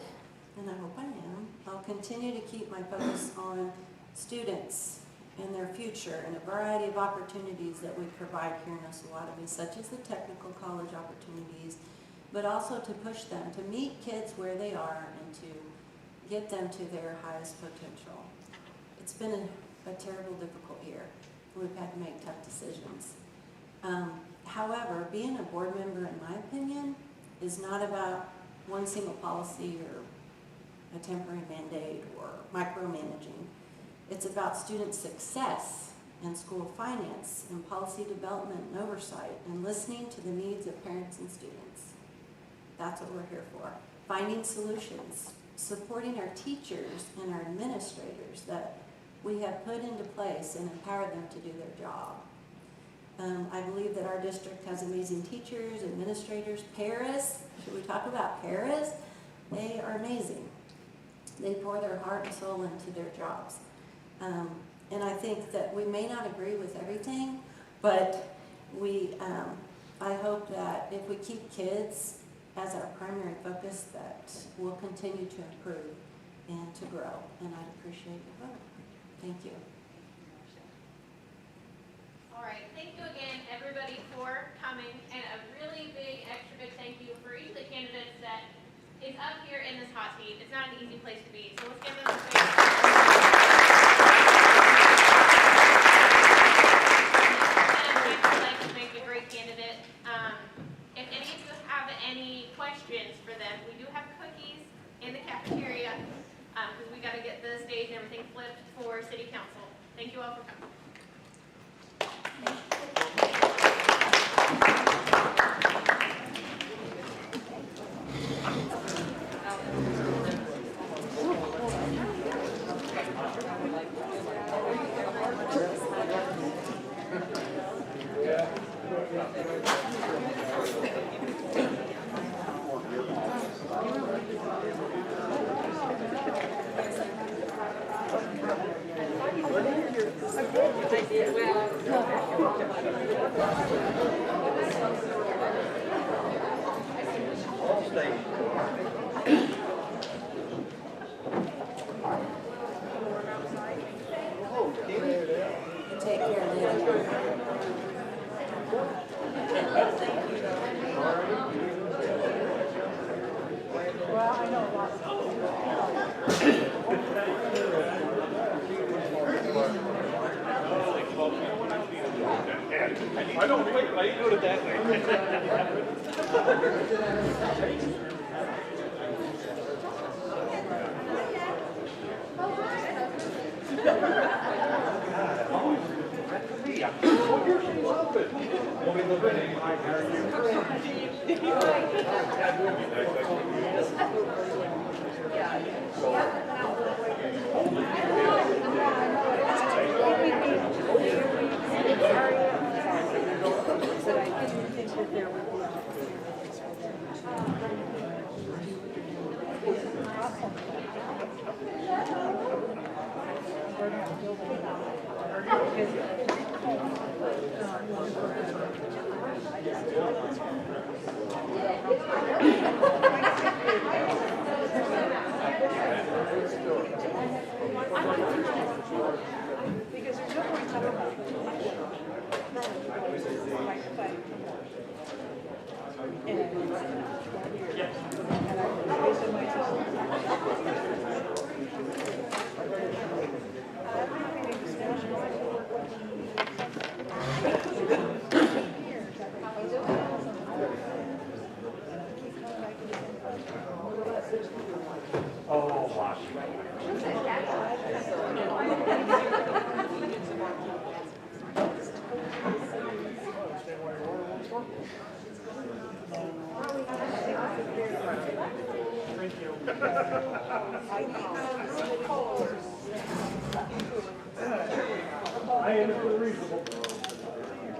and I hope I am, I'll continue to keep my focus on students and their future and a variety of opportunities that we provide here in Osawatomie, such as the technical college opportunities, but also to push them to meet kids where they are and to get them to their highest potential. It's been a terrible, difficult year. We've had to make tough decisions. However, being a board member, in my opinion, is not about one single policy or a temporary mandate or micromanaging. It's about student success and school finance and policy development and oversight and listening to the needs of parents and students. That's what we're here for. Finding solutions, supporting our teachers and our administrators that we have put into place and empower them to do their job. I believe that our district has amazing teachers, administrators. Paras, should we talk about paras? They are amazing. They pour their heart and soul into their jobs. And I think that we may not agree with everything, but I hope that if we keep kids as our primary focus, that we'll continue to improve and to grow. And I'd appreciate your vote. Thank you. All right, thank you again, everybody, for coming, and a really big, extra big thank you for each of the candidates that is up here in this hot seat. It's not an easy place to be, so let's give them a big make a great candidate. If any of you have any questions for them, we do have cookies in the cafeteria, because we got to get the stage and everything flipped for city council. Thank you all for coming. Thank you. I don't think I ain't good at that thing. I am reasonable.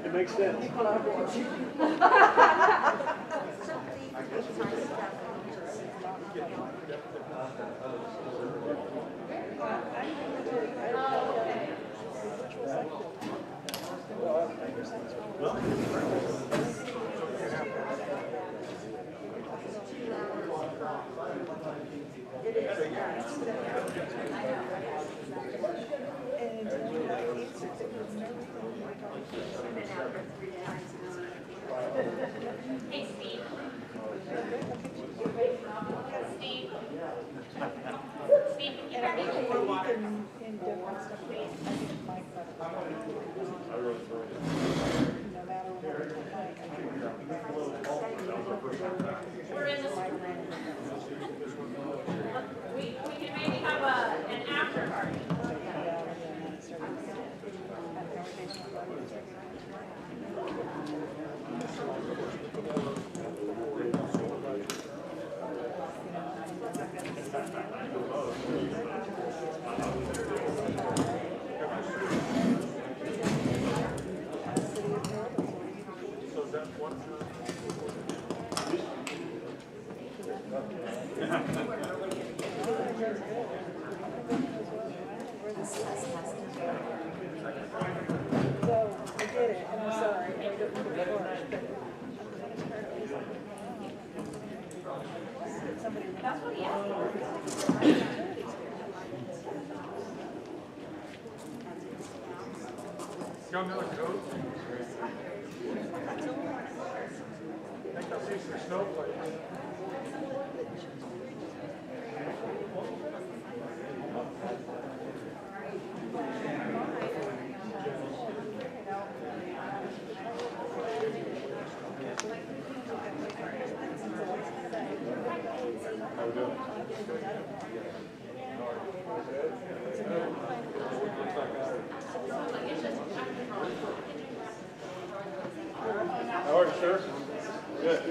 It makes sense. Hey, Steve. Steve. Steve, can you hear me? We're in this. We can maybe have an after party. That's what he asked for. Young Miller Cove. I think I'll see some snowflakes. How are you, sir? Good.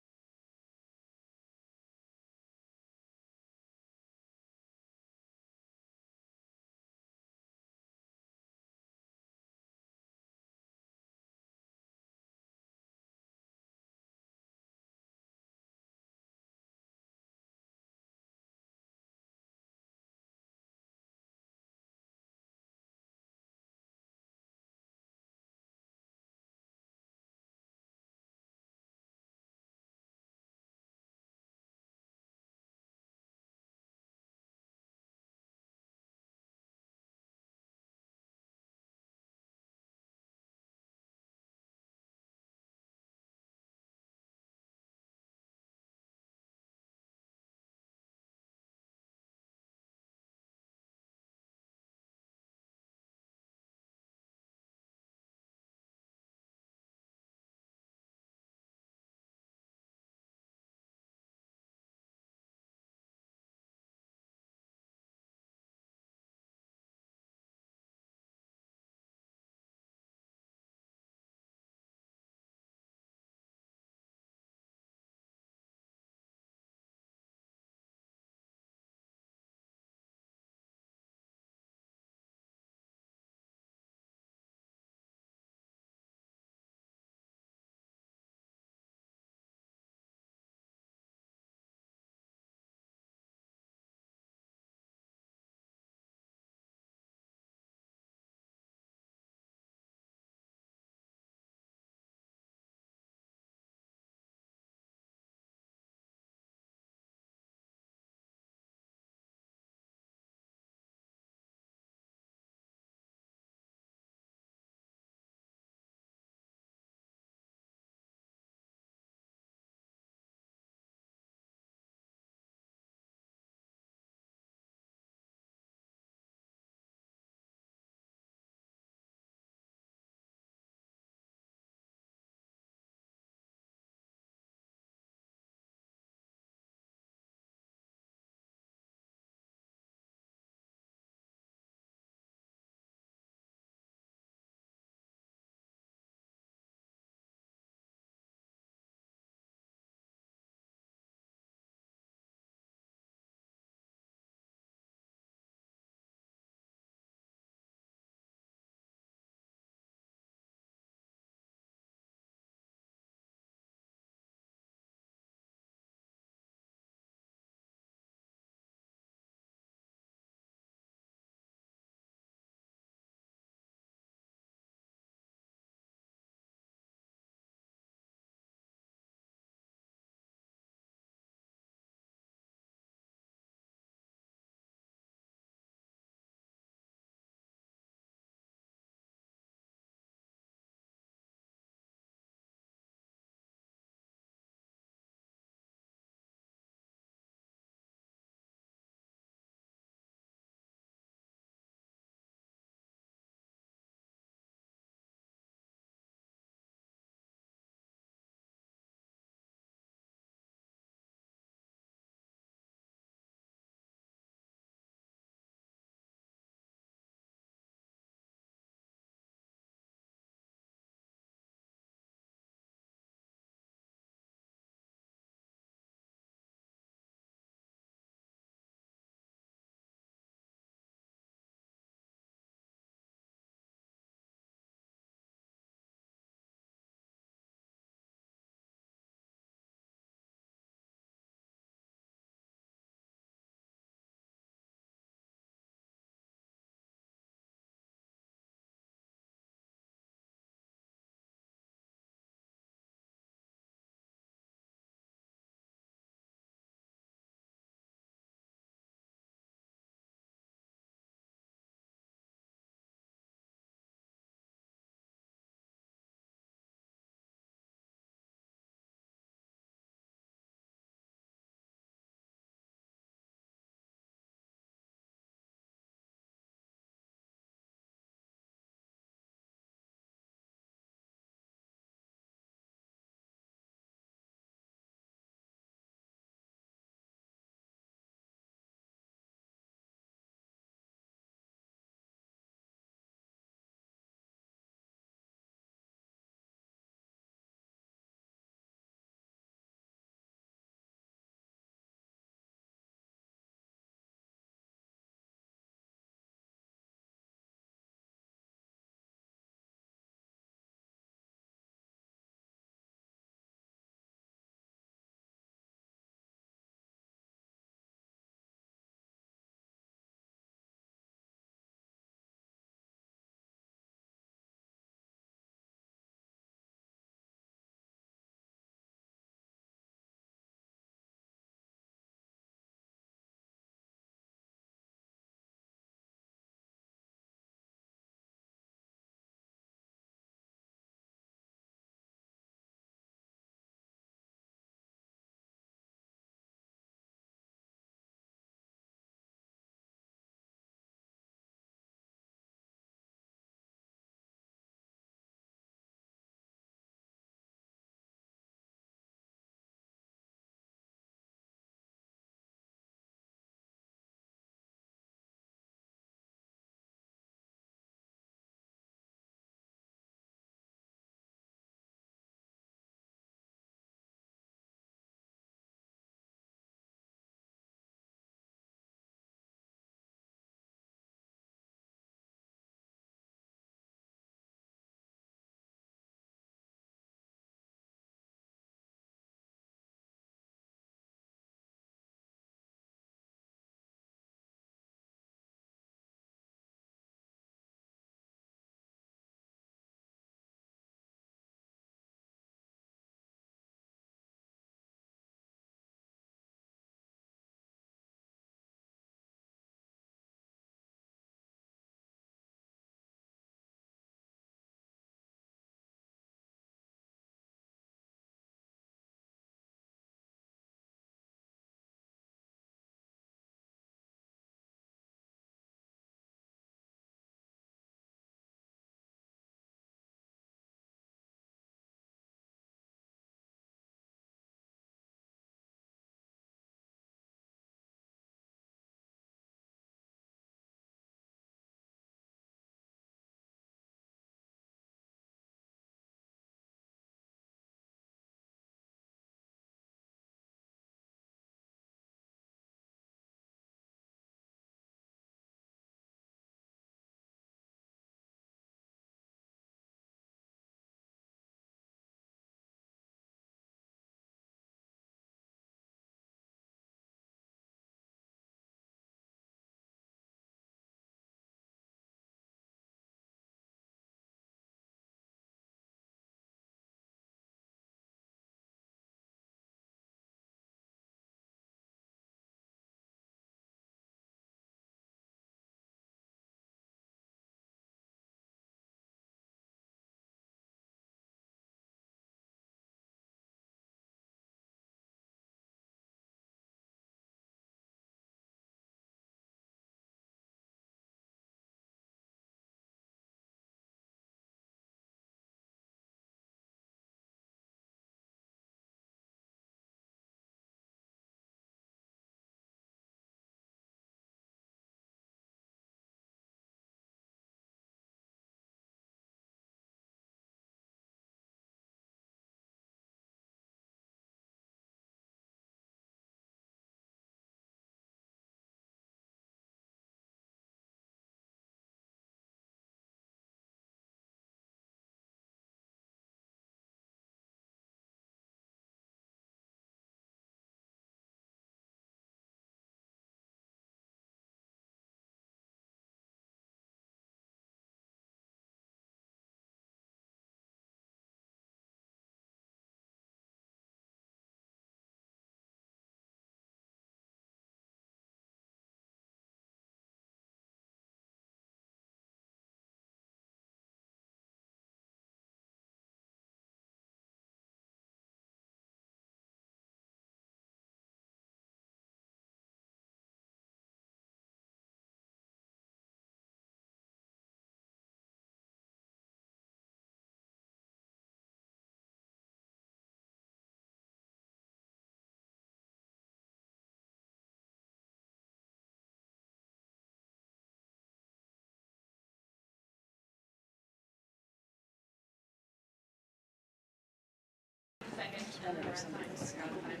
second, and the rest time is out of time.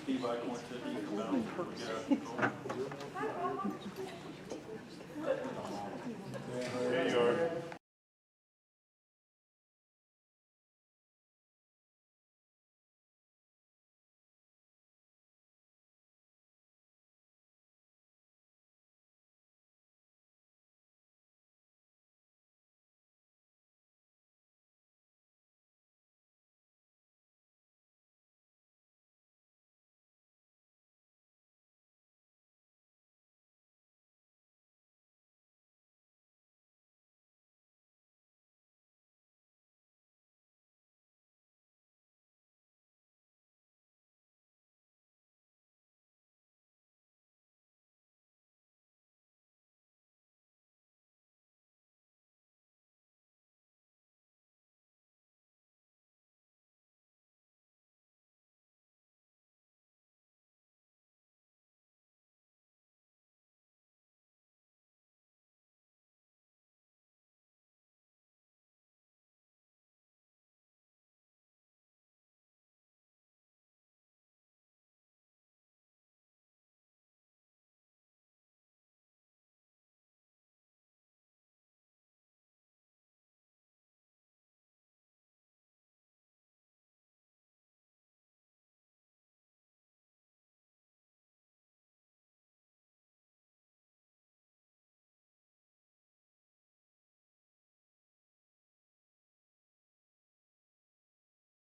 Steve, I want to eat the balance. There you are.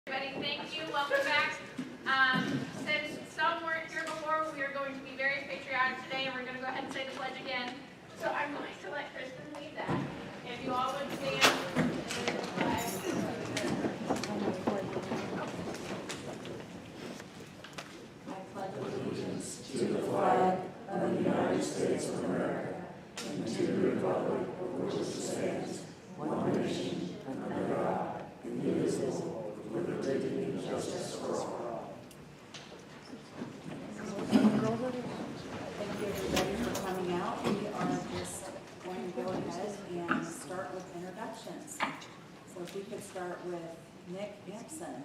Everybody, thank you, welcome back. Since some weren't here before, we are going to be very patriotic today, and we're going to go ahead and say the pledge again. So I'm going to let Kristen lead that. If you all would stand. I pledge allegiance to the flag of the United States of America and to the republic for which it stands, one nation, under God, indivisible, with liberty and justice for all. Thank you everybody for coming out. We are just going to go ahead and start with introductions. So if we could start with Nick Hampson.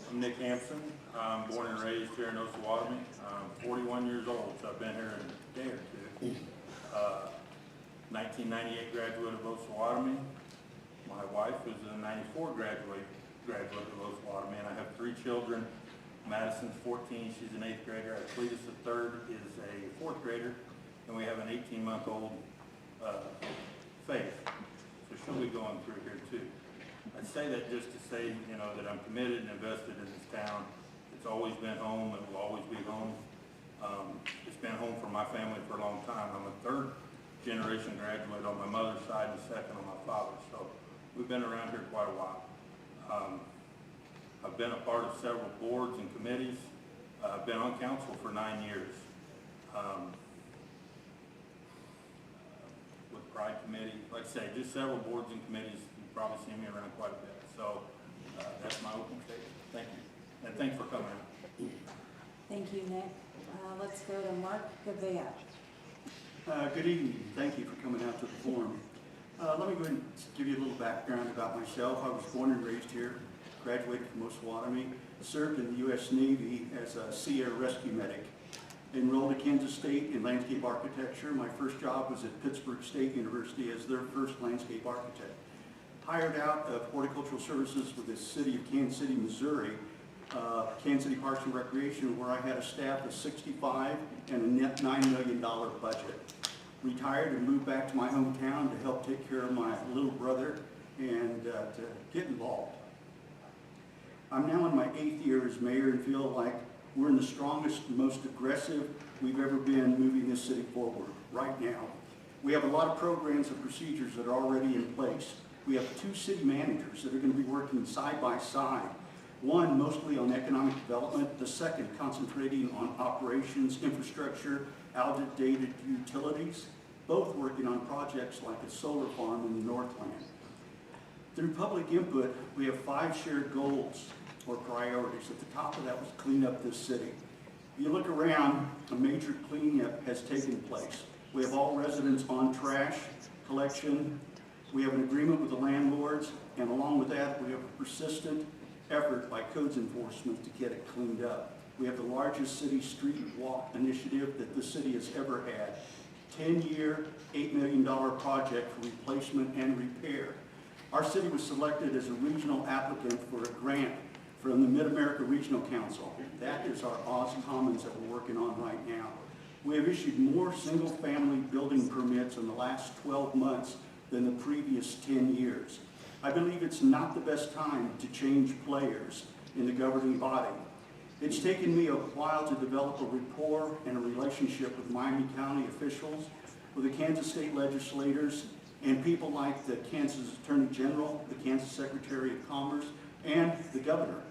I'm Nick Hampson. I'm born and raised here in Osawatomie. I'm 41 years old, so I've been here a day or two. 1998 graduate of Osawatomie. My wife is a 94 graduate of Osawatomie, and I have 3 children. Madison's 14, she's an 8th grader. Cletus the 3rd is a 4th grader, and we have an 18-month-old Faith. So she'll be going through here too. I say that just to say, that I'm committed and invested in this town. It's always been home, it will always be home. It's been home for my family for a long time. I'm a 3rd generation graduate on my mother's side and 2nd on my father's. So we've been around here quite a while. I've been a part of several boards and committees. I've been on council for 9 years. With Pride Committee, like I say, just several boards and committees. You've probably seen me around quite a bit. So that's my opening statement. Thank you. And thanks for coming out. Thank you, Nick. Let's go to Mark Gavea. Good evening. Thank you for coming out to the forum. Let me go ahead and give you a little background about myself. I was born and raised here, graduated from Osawatomie, served in the U.S. Navy as a Sea Air Rescue Medic, enrolled at Kansas State in landscape architecture. My first job was at Pittsburgh State University as their first landscape architect. Hired out of horticultural services with the city of Kansas City, Missouri, Kansas City Parks and Recreation, where I had a staff of 65 and a net $9 million budget. Retired and moved back to my hometown to help take care of my little brother and to get involved. I'm now in my 8th year as mayor and feel like we're in the strongest, most aggressive we've ever been moving this city forward right now. We have a lot of programs and procedures that are already in place. We have 2 city managers that are going to be working side by side. One mostly on economic development, the second concentrating on operations, infrastructure, outdated utilities, both working on projects like a solar farm in the Northland. Through public input, we have 5 shared goals or priorities. At the top of that was clean up this city. If you look around, a major cleanup has taken place. We have all residents on trash collection, We have an agreement with the landlords, and along with that, we have a persistent effort by codes enforcement to get it cleaned up. We have the largest city street walk initiative that the city has ever had. 10-year, $8 million project for replacement and repair. Our city was selected as a regional applicant for a grant from the Mid-America Regional Council. That is our Oz Commons that we're working on right now. We have issued more single-family building permits in the last 12 months than the previous 10 years. I believe it's not the best time to change players in the governing body. It's taken me a while to develop a rapport and a relationship with Miami County officials, with the Kansas state legislators, and people like the Kansas Attorney General, the Kansas Secretary of Commerce, and the governor.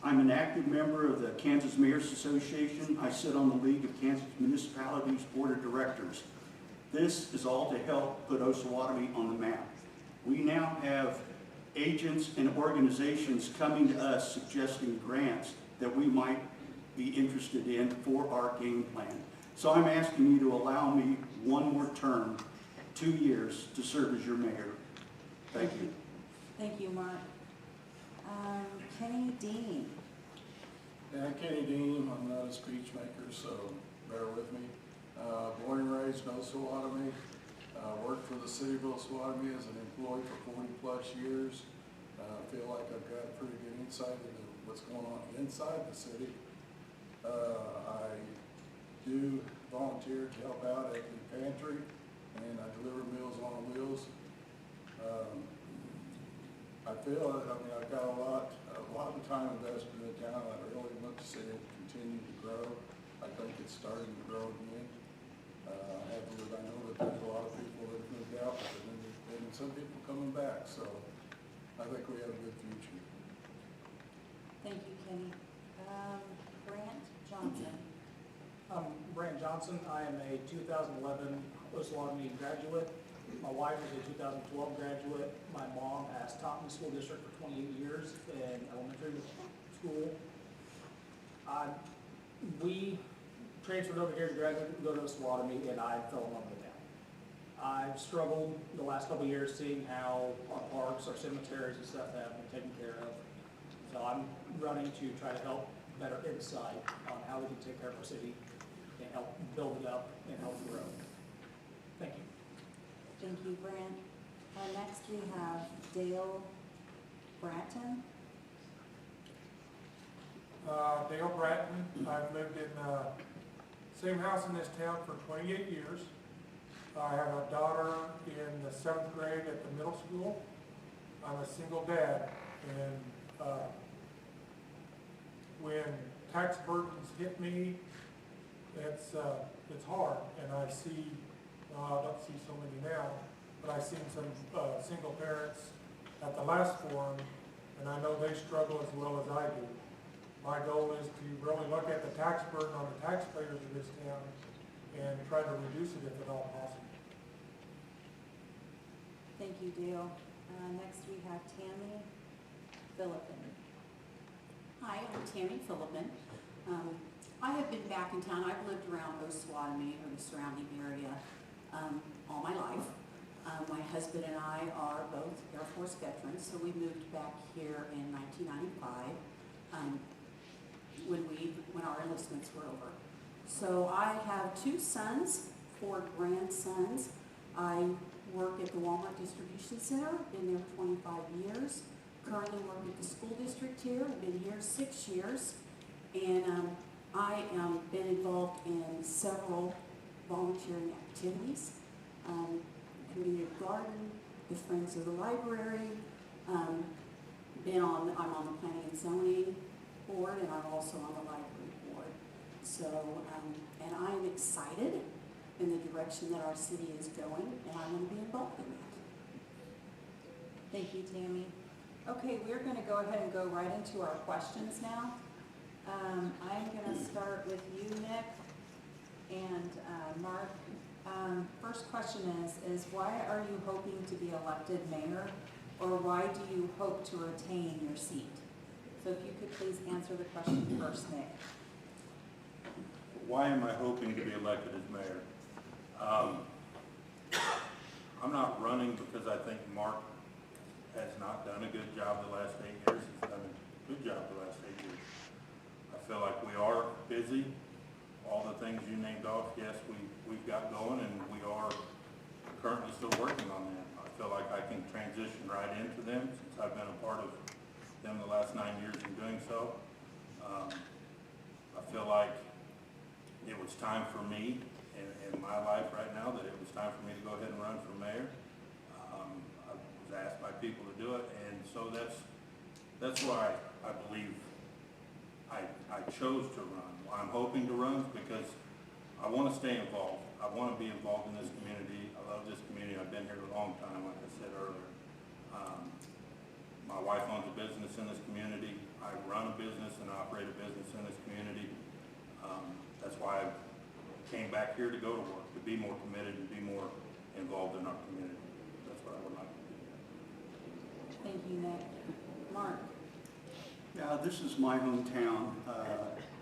I'm an active member of the Kansas Mayor's Association. I sit on the League of Kansas Municipalities Board of Directors. This is all to help put Osawatomie on the map. We now have agents and organizations coming to us suggesting grants that we might be interested in for our game plan. So I'm asking you to allow me one more term, 2 years, to serve as your mayor. Thank you. Thank you, Mark. Kenny Dean. Yeah, Kenny Dean, I'm not a speech maker, so bear with me. Born and raised in Osawatomie. Worked for the city of Osawatomie as an employee for 40+ years. Feel like I've got pretty good insight into what's going on inside the city. I do volunteer to help out at the pantry, and I deliver Meals on Wheels. I feel that I've got a lot of time invested in the town. I really want to see it continue to grow. I think it's starting to grow again. I know that there's a lot of people that have moved out, and some people coming back. So I think we have a good future. Thank you, Kenny. Brant Johnson. I'm Brant Johnson. I am a 2011 Osawatomie graduate. My wife is a 2012 graduate. My mom has taught in the school district for 28 years in elementary school. We transferred over here to go to Osawatomie, and I fell in love with town. I've struggled the last couple of years seeing how our parks, our cemeteries and stuff have been taken care of. So I'm running to try to help better insight on how we can take care of our city and help build it up and help grow. Thank you. Thank you, Brant. Next we have Dale Bratton. Dale Bratton. I've lived in the same house in this town for 28 years. I have a daughter in the 7th grade at the middle school. I'm a single dad, and when tax burdens hit me, it's hard, and I see, well, I don't see so many now, but I've seen some single parents at the last forum, and I know they struggle as well as I do. My goal is to really look at the tax burden on the taxpayers of this town and try to reduce it if at all possible. Thank you, Dale. Next we have Tammy Philippin. Hi, I'm Tammy Philippin. I have been back in town. I've lived around Osawatomie or the surrounding area all my life. My husband and I are both Air Force veterans, so we moved back here in 1995 when our enlistments were over. So I have 2 sons, 4 grandsons. I work at the Walmart Distribution Center, been there 25 years. Currently work at the school district here, I've been here 6 years. And I have been involved in several volunteering activities. Community garden, the Friends of the Library, I'm on the Planning and Zoning Board, and I'm also on the Library Board. So, and I'm excited in the direction that our city is going, and I want to be involved in that. Thank you, Tammy. Okay, we're going to go ahead and go right into our questions now. I'm going to start with you, Nick, and Mark. First question is why are you hoping to be elected mayor, or why do you hope to retain your seat? So if you could please answer the question first, Nick. Why am I hoping to be elected as mayor? I'm not running because I think Mark has not done a good job the last 8 years. He's done a good job the last 8 years. I feel like we are busy. All the things you named off, yes, we've got going, and we are currently still working on that. I feel like I can transition right into them since I've been a part of them the last 9 years in doing so. I feel like it was time for me in my life right now that it was time for me to go ahead and run for mayor. I was asked by people to do it, and so that's why I believe I chose to run. I'm hoping to run because I want to stay involved. I want to be involved in this community. I love this community. I've been here a long time, like I said earlier. My wife owns a business in this community. I run a business and operate a business in this community. That's why I came back here to go to work, to be more committed and be more involved in our community. That's what I would like to do. Thank you, Nick. Mark? Yeah, this is my hometown,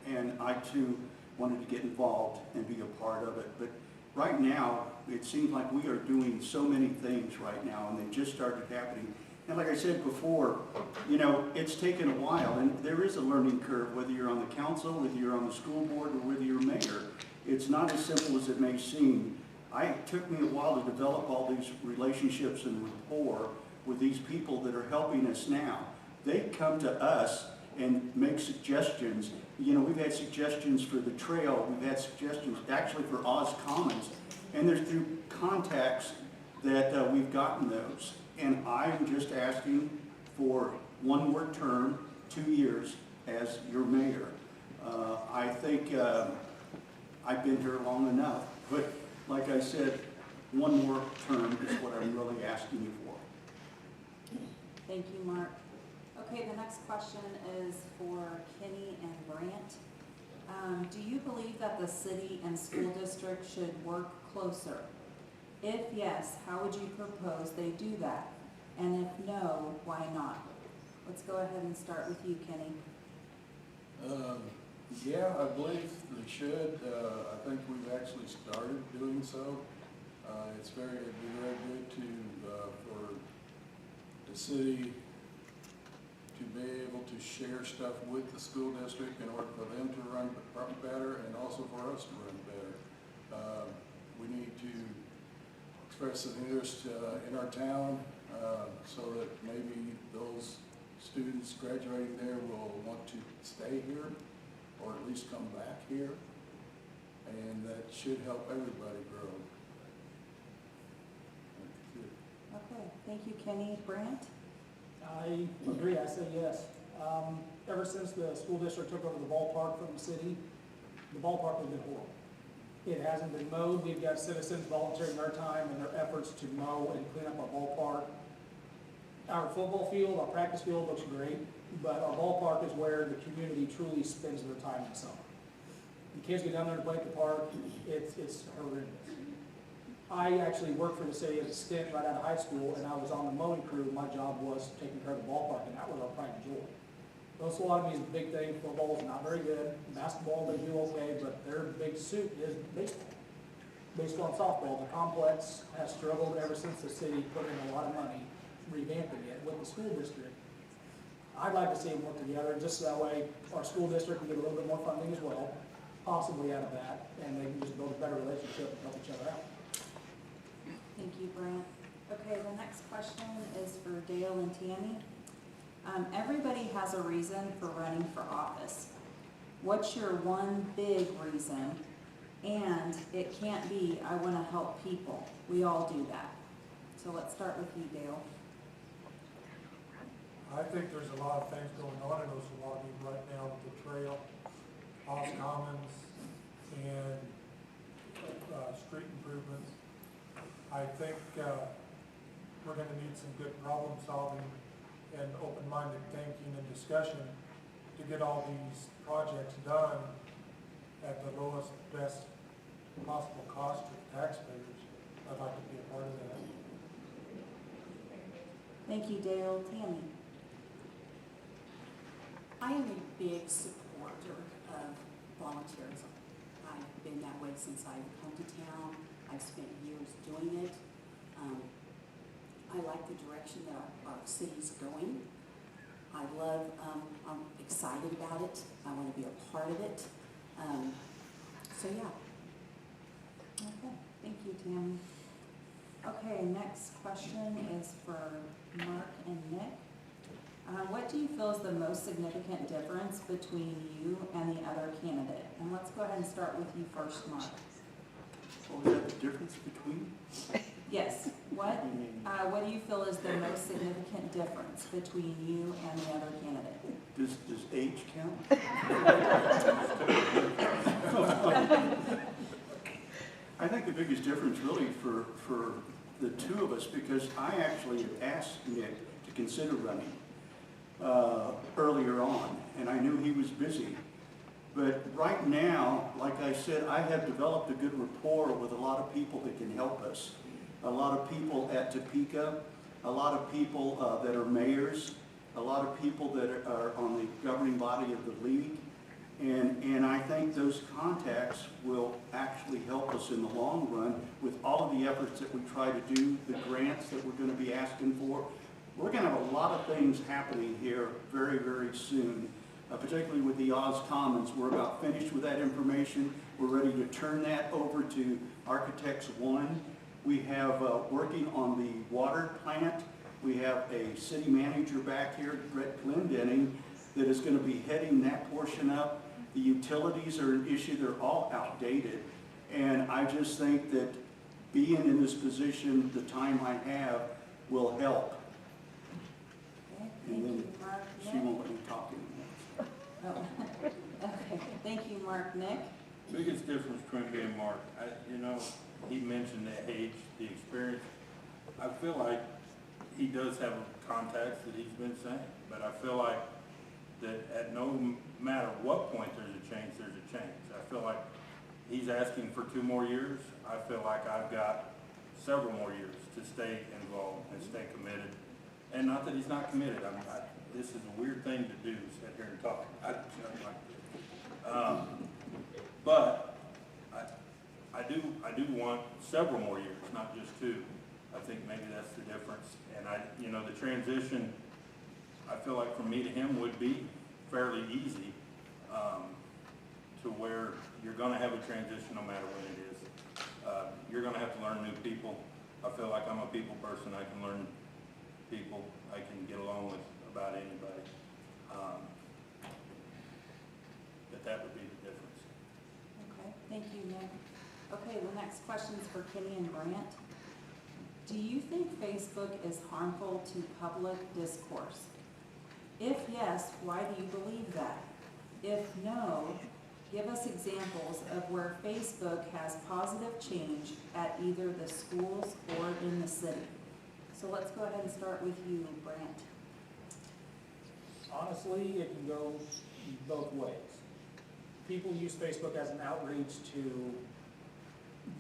and I too wanted to get involved and be a part of it. But right now, it seems like we are doing so many things right now, and they just started happening. And like I said before, you know, it's taken a while, and there is a learning curve, whether you're on the council, whether you're on the school board, or whether you're mayor. It's not as simple as it may seem. It took me a while to develop all these relationships and rapport with these people that are helping us now. They come to us and make suggestions. You know, we've had suggestions for the trail, we've had suggestions actually for Oz Commons, and there's through contacts that we've gotten those. And I'm just asking for one more term, 2 years as your mayor. I think I've been here long enough, but like I said, one more term is what I'm really asking you for. Thank you, Mark. Okay, the next question is for Kenny and Brant. Do you believe that the city and school district should work closer? If yes, how would you propose they do that? And if no, why not? Let's go ahead and start with you, Kenny. Yeah, I believe they should. I think we've actually started doing so. It'd be very good for the city to be able to share stuff with the school district in order for them to run better and also for us to run better. We need to express an interest in our town so that maybe those students graduating there will want to stay here or at least come back here, and that should help everybody grow. Okay, thank you, Kenny. Brant? I agree, I say yes. Ever since the school district took over the ballpark from the city, the ballpark has been horrible. It hasn't been mowed. We've got citizens volunteering their time and their efforts to mow and clean up our ballpark. Our football field, our practice field looks great, but our ballpark is where the community truly spends their time in the summer. The kids get down there to play at the park, it's horrendous. I actually worked for the city as a stint right out of high school, and I was on the mowing crew. My job was taking care of the ballpark, and that was our prime joy. Osawatomie is a big thing. Football is not very good. Basketball, they do okay, but their big suit is baseball. Baseball and softball. The complex has struggled ever since the city put in a lot of money revamping it with the school district. I'd like to see them work together, just so that way our school district can get a little bit more funding as well, possibly out of that, and they can just build a better relationship and help each other out. Thank you, Brant. Okay, the next question is for Dale and Tammy. Everybody has a reason for running for office. What's your one big reason? And it can't be, I want to help people. We all do that. So let's start with you, Dale. I think there's a lot of things going on in Osawatomie right now with the trail, Oz Commons, and street improvements. I think we're going to need some good problem solving and open-minded thinking and discussion to get all these projects done at the lowest, best possible cost to the taxpayers. I'd like to be a part of that. Thank you, Dale. Tammy? I am a big supporter of volunteerism. I've been that way since I've come to town. I've spent years doing it. I like the direction that our city's going. I love, I'm excited about it. I want to be a part of it. So yeah. Okay, thank you, Tammy. Okay, next question is for Mark and Nick. What do you feel is the most significant difference between you and the other candidate? And let's go ahead and start with you first, Mark. What was that, the difference between? Yes, what do you feel is the most significant difference between you and the other candidate? Does age count? I think the biggest difference really for the two of us, because I actually had asked Nick to consider running earlier on, and I knew he was busy. But right now, like I said, I have developed a good rapport with a lot of people that can help us. A lot of people at Topeka, a lot of people that are mayors, a lot of people that are on the governing body of the league. And I think those contacts will actually help us in the long run with all of the efforts that we try to do, the grants that we're going to be asking for. We're going to have a lot of things happening here very, very soon, particularly with the Oz Commons. We're about finished with that information. We're ready to turn that over to Architects One. We have working on the water plant. We have a city manager back here, Brett Glendenning, that is going to be heading that portion up. The utilities are an issue. They're all outdated. And I just think that being in this position, the time I have, will help. Okay, And thank then you, Mark. she Nick? won't let me talk anymore. Oh, okay, thank you, Mark. Nick? Biggest difference between me and Mark, he mentioned the age, the experience. I feel like he does have contacts that he's been saying, but I feel like that at no matter what point there's a change, there's a change. I feel like he's asking for 2 more years. I feel like I've got several more years to stay involved and stay committed. And not that he's not committed. This is a weird thing to do, sit here and talk. I don't like this. But I do want several more years, not just 2. I think maybe that's the difference. And the transition, I feel like from me to him would be fairly easy, to where you're going to have a transition no matter when it is. You're going to have to learn new people. I feel like I'm a people person. I can learn people. I can get along with about anybody. But that would be the difference. Okay, thank you, Nick. Okay, the next question is for Kenny and Brant. Do you think Facebook is harmful to public discourse? If yes, why do you believe that? If no, give us examples of where Facebook has positive change at either the schools or in the city. So let's go ahead and start with you, Brant. Honestly, it can go both ways. People use Facebook as an outreach to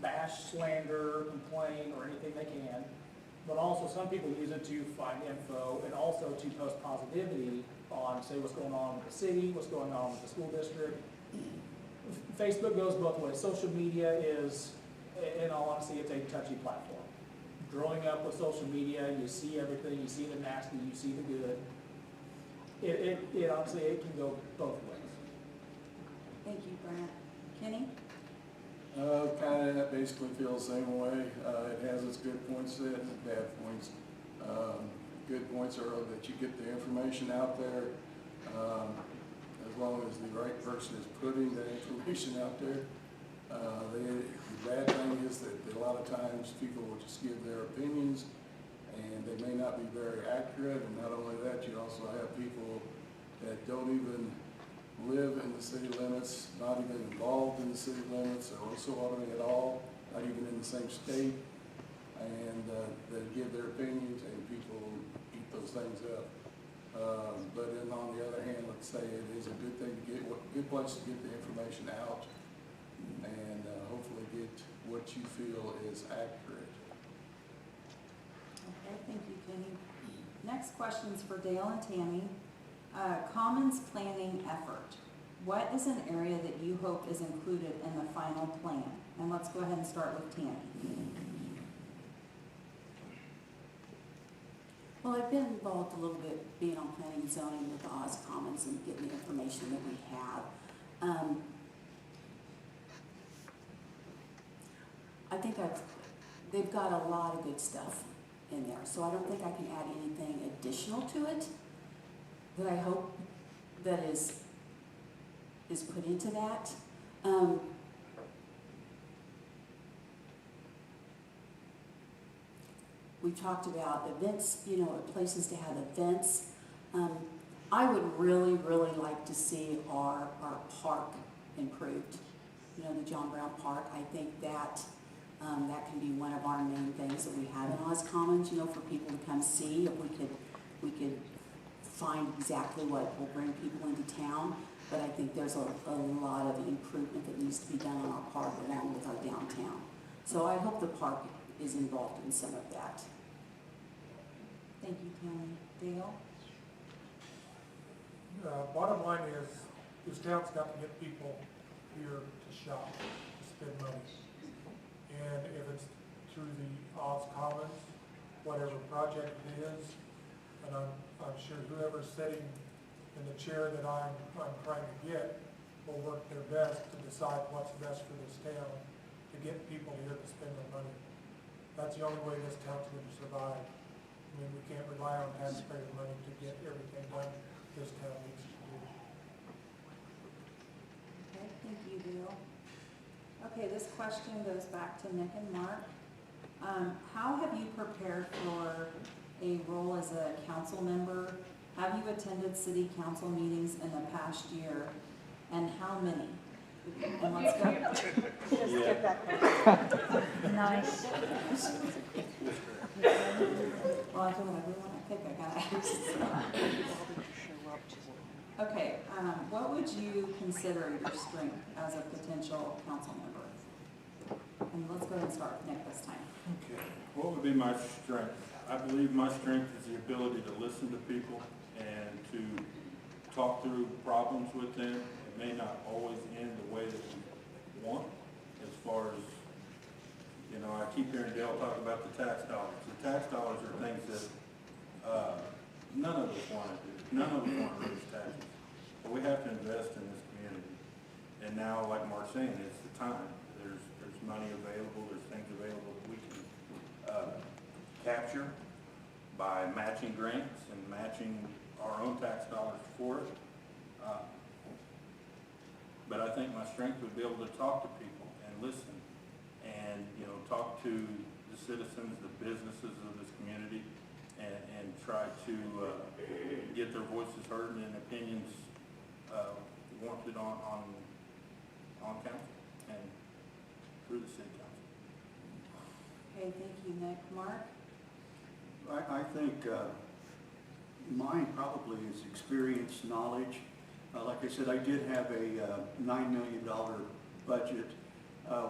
bash, slander, complain, or anything they can. But also some people use it to find info and also to post positivity on, say, what's going on with the city, what's going on with the school district. Facebook goes both ways. Social media is, in all honesty, it's a touchy platform. Growing up with social media, you see everything, you see the nasty, you see the good. It honestly, it can go both ways. Thank you, Brant. Kenny? Kind of basically feel the same way. It has its good points and its bad points. Good points are that you get the information out there, as long as the right person is putting that information out there. The bad thing is that a lot of times people will just give their opinions, and they may not be very accurate. And not only that, you also have people that don't even live in the city limits, not even involved in the city limits or Osawatomie at all, not even in the same state, and they give their opinions and people eat those things up. But then on the other hand, let's say it is a good thing to get, good place to get the information out and hopefully get what you feel is accurate. Okay, thank you, Kenny. Next question is for Dale and Tammy. Commons planning effort. What is an area that you hope is included in the final plan? And let's go ahead and start with Tammy. Well, I've been involved a little bit being on planning and zoning with the Oz Commons and getting the information that we have. I think they've got a lot of good stuff in there, so I don't think I can add anything additional to it that I hope that is put into that. We talked about events, you know, places to have events. I would really, really like to see our park improved. You know, the John Brown Park. I think that that can be one of our main things that we have in Oz Commons, you know, for people to come see. If we could find exactly what will bring people into town. But I think there's a lot of improvement that needs to be done on our park along with our downtown. So I hope the park is involved in some of that. Thank you, Tammy. Dale? Bottom line is, this town's got to get people here to shop, to spend money. And if it's through the Oz Commons, whatever project it is, and I'm sure whoever's sitting in the chair that I'm trying to get will work their best to decide what's best for this town, to get people here to spend their money. That's the only way this town's going to survive. I mean, we can't rely on taxpayer money to get everything done this town needs to do. Okay, thank you, Dale. Okay, this question goes back to Nick and Mark. How have you prepared for a role as a council member? Have you attended city council meetings in the past year, and how many? And let's go. Just skip that question. Nice. Well, I do whatever one I pick, I gotta ask. Okay, what would you consider your strength as a potential council member? And let's go ahead and start with Nick this time. Okay, what would be my strength? I believe my strength is the ability to listen to people and to talk through problems with them. It may not always end the way that we want, as far as, you know, I keep hearing Dale talk about the tax dollars. The tax dollars are things that none of us want to do. None of us want to raise taxes. But we have to invest in this community. And now, like Mark's saying, it's the time. There's money available, there's things available that we can capture by matching grants and matching our own tax dollars for it. But I think my strength would be able to talk to people and listen and, you know, talk to the citizens, the businesses of this community and try to get their voices heard and opinions warranted on council and through the city council. Okay, thank you, Nick. Mark? I think mine probably is experience, knowledge. Like I said, I did have a $9 million budget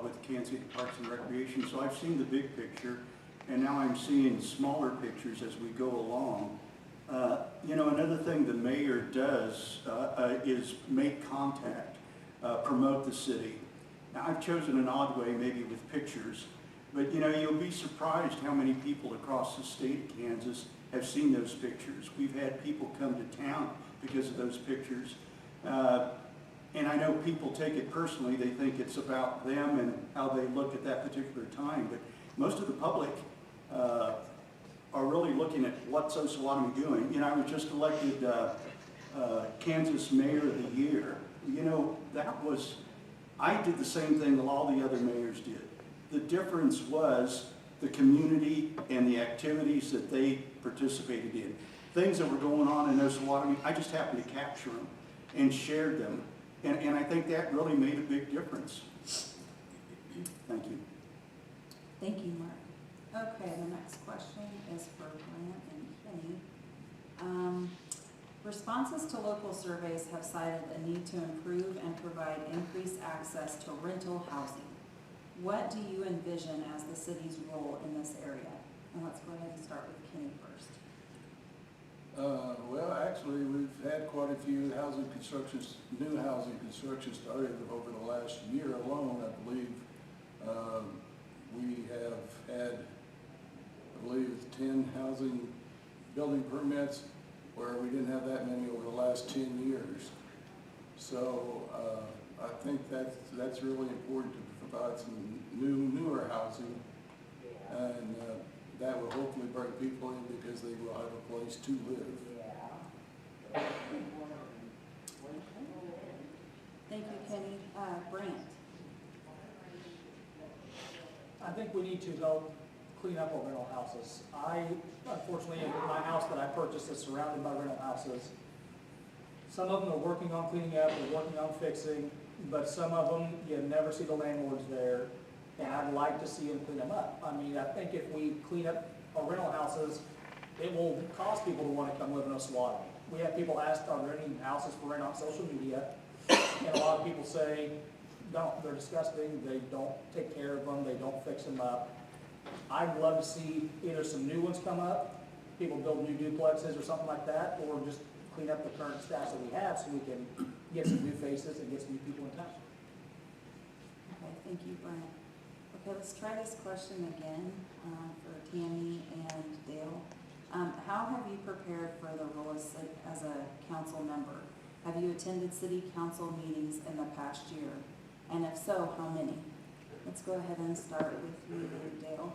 with Kansas City Parks and Recreation, so I've seen the big picture, and now I'm seeing smaller pictures as we go along. You know, another thing the mayor does is make contact, promote the city. Now, I've chosen an odd way, maybe with pictures, but you know, you'll be surprised how many people across the state of Kansas have seen those pictures. We've had people come to town because of those pictures. And I know people take it personally. They think it's about them and how they look at that particular time. But most of the public are really looking at what's Osawatomie doing. You know, I was just elected Kansas Mayor of the Year. You know, I did the same thing that all the other mayors did. The difference was the community and the activities that they participated in. Things that were going on in Osawatomie, I just happened to capture them and shared them. And I think that really made a big difference. Thank you. Thank you, Mark. Okay, the next question is for Grant and Kenny. Responses to local surveys have cited a need to improve and provide increased access to rental housing. What do you envision as the city's role in this area? And let's go ahead and start with Kenny first. Well, actually, we've had quite a few new housing construction started over the last year alone. I believe we have had, 10 housing building permits, where we didn't have that many over the last 10 years. So I think that's really important to provide some newer housing, and that will hopefully bring people in because they will have a place to live. Thank you, Kenny. Brant? I think we need to go clean up our rental houses. Unfortunately, in my house that I purchased is surrounded by rental houses. Some of them are working on cleaning up, they're working on fixing, but some of them, you never see the landlords there, and I'd like to see them clean them up. I mean, I think if we clean up our rental houses, it will cause people to want to come live in Osawatomie. We have people ask, are there any houses for rent on social media? And a lot of people say, no, they're disgusting, they don't take care of them, they don't fix them up. I'd love to see either some new ones come up, people build new duplexes or something like that, or just clean up the current staff that we have so we can get some new faces and get some new people in town. Okay, thank you, Brent. Okay, let's try this question again for Tammy and Dale. How have you prepared for the role as a council member? Have you attended city council meetings in the past year? And if so, how many? Let's go ahead and start with you, Dale.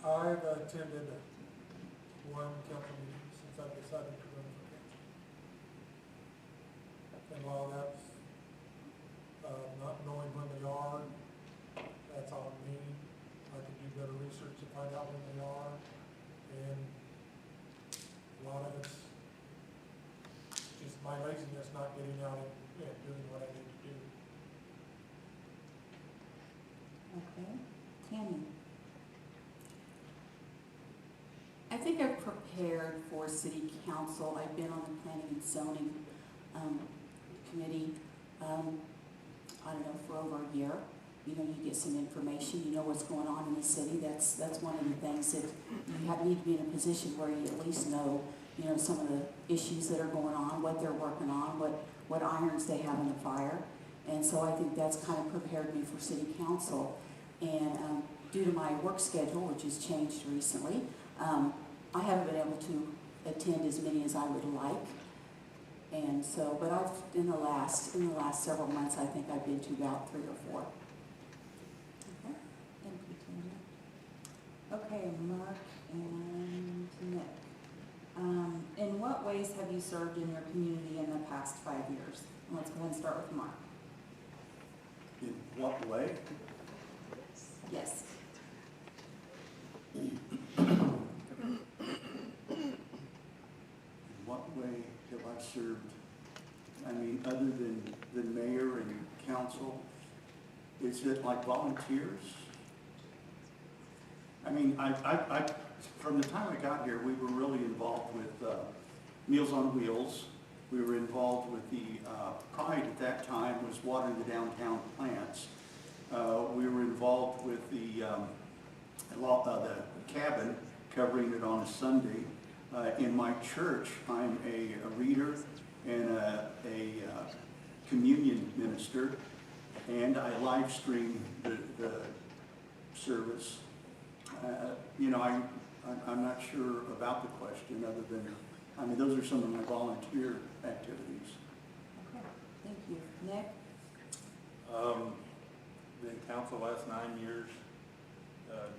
I've attended one council meeting since I've decided to run for council. And while that's not knowing when they are, that's on me. I could do better research to find out when they are. And a lot of it's just my laziness not getting out and doing what I need to do. Okay, Tammy. I think I've prepared for city council. I've been on the planning and zoning committee, I don't know, for over a year. You know, you get some information, you know what's going on in the city. That's one of the things that you need to be in a position where you at least know, you know, some of the issues that are going on, what they're working on, what irons they have in the fire. And so I think that's kind of prepared me for city council. And due to my work schedule, which has changed recently, I haven't been able to attend as many as I would like. And so, but in the last several months, I think I've been to about 3 or 4. Okay, thank you, Tammy. Okay, Mark and Nick. In what ways have you served in your community in the past 5 years? Let's go ahead and start with Mark. In what way? Yes. In what way have I served? I mean, other than mayor and council, is it like volunteers? I mean, I from the time I got here, we were really involved with Meals on Wheels. We were involved with the Pride at that time was watering the downtown plants. We were involved with the cabin, covering it on a Sunday. In my church, I'm a reader and a communion minister, and I live stream the service. You know, I'm not sure about the question other than, I mean, those are some of my volunteer activities. Okay, thank you. Nick? Been council the last 9 years.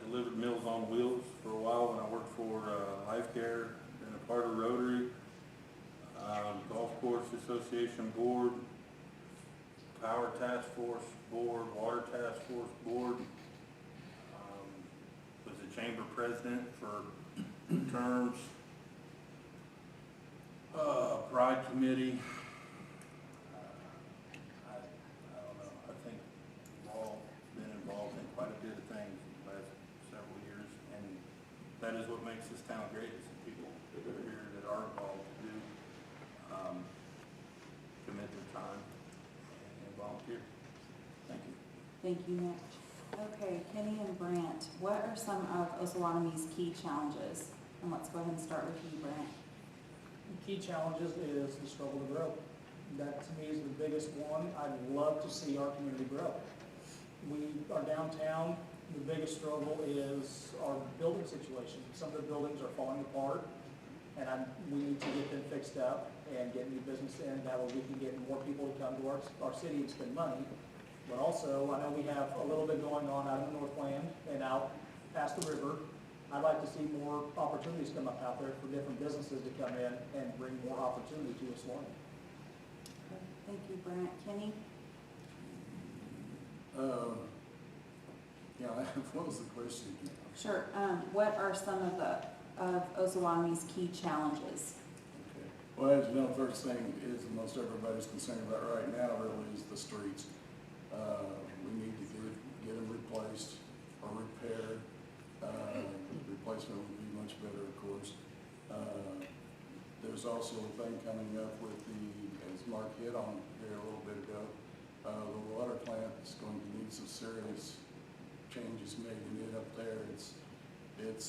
Delivered Meals on Wheels for a while when I worked for Life Care, been a part of Rotary, Golf Course Association Board, Power Task Force Board, Water Task Force Board, was the Chamber President for terms, Pride Committee. I don't know, I think we've all been involved in quite a bit of things the last several years, and that is what makes this town great, is the people that are here that are involved to do, commit their time and volunteer. Thank you. Thank you, Nick. Okay, Kenny and Brant, what are some of Osawatomie's key challenges? And let's go ahead and start with you, Brant. The key challenges is the struggle to grow. That to me is the biggest one. I'd love to see our community grow. We are downtown, the biggest struggle is our building situation. Some of the buildings are falling apart, and we need to get them fixed up and get new business in. That way we can get more people to come to our city and spend money. But also, I know we have a little bit going on out in the Northland and out past the river. I'd like to see more opportunities come up out there for different businesses to come in and bring more opportunity to us. Thank you, Brent. Kenny? Yeah, what was the question again? Sure. What are some of Osawatomie's key challenges? Okay. Well, as you know, first thing is most everybody's concerned about right now really is the streets. We need to get them replaced or repaired. Replacement would be much better, of course. There's also a thing coming up with as Mark hit on here a little bit ago, the water plant is going to need some serious changes made in it up there. It's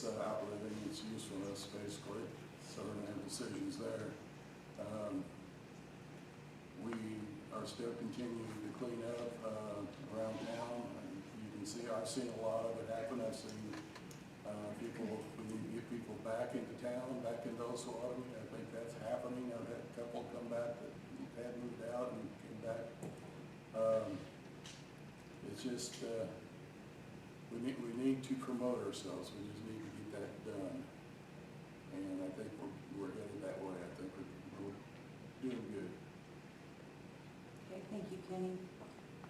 outliving its usefulness, basically, so we're going to have decisions there. We are still continuing to clean up around town. And you can see, I've seen a lot of it happen. I've seen we need to get people back into town, back into Osawatomie. I think that's happening. I've had a couple come back that had moved out and came back. It's just, we need to promote ourselves. We just need to get that done. And I think we're headed that way. I think we're doing good. Okay, thank you, Kenny.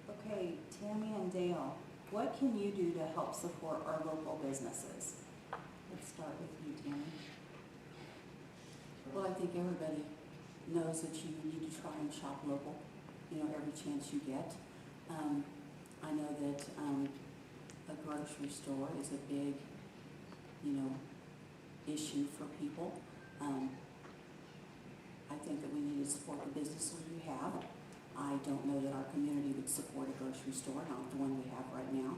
Okay, Tammy and Dale, what can you do to help support our local businesses? Let's start with you, Tammy. Well, I think everybody knows that you need to try and shop local, every chance you get. I know that a grocery store is a big, issue for people. I think that we need to support the businesses we have. I don't know that our community would support a grocery store, not the one we have right now.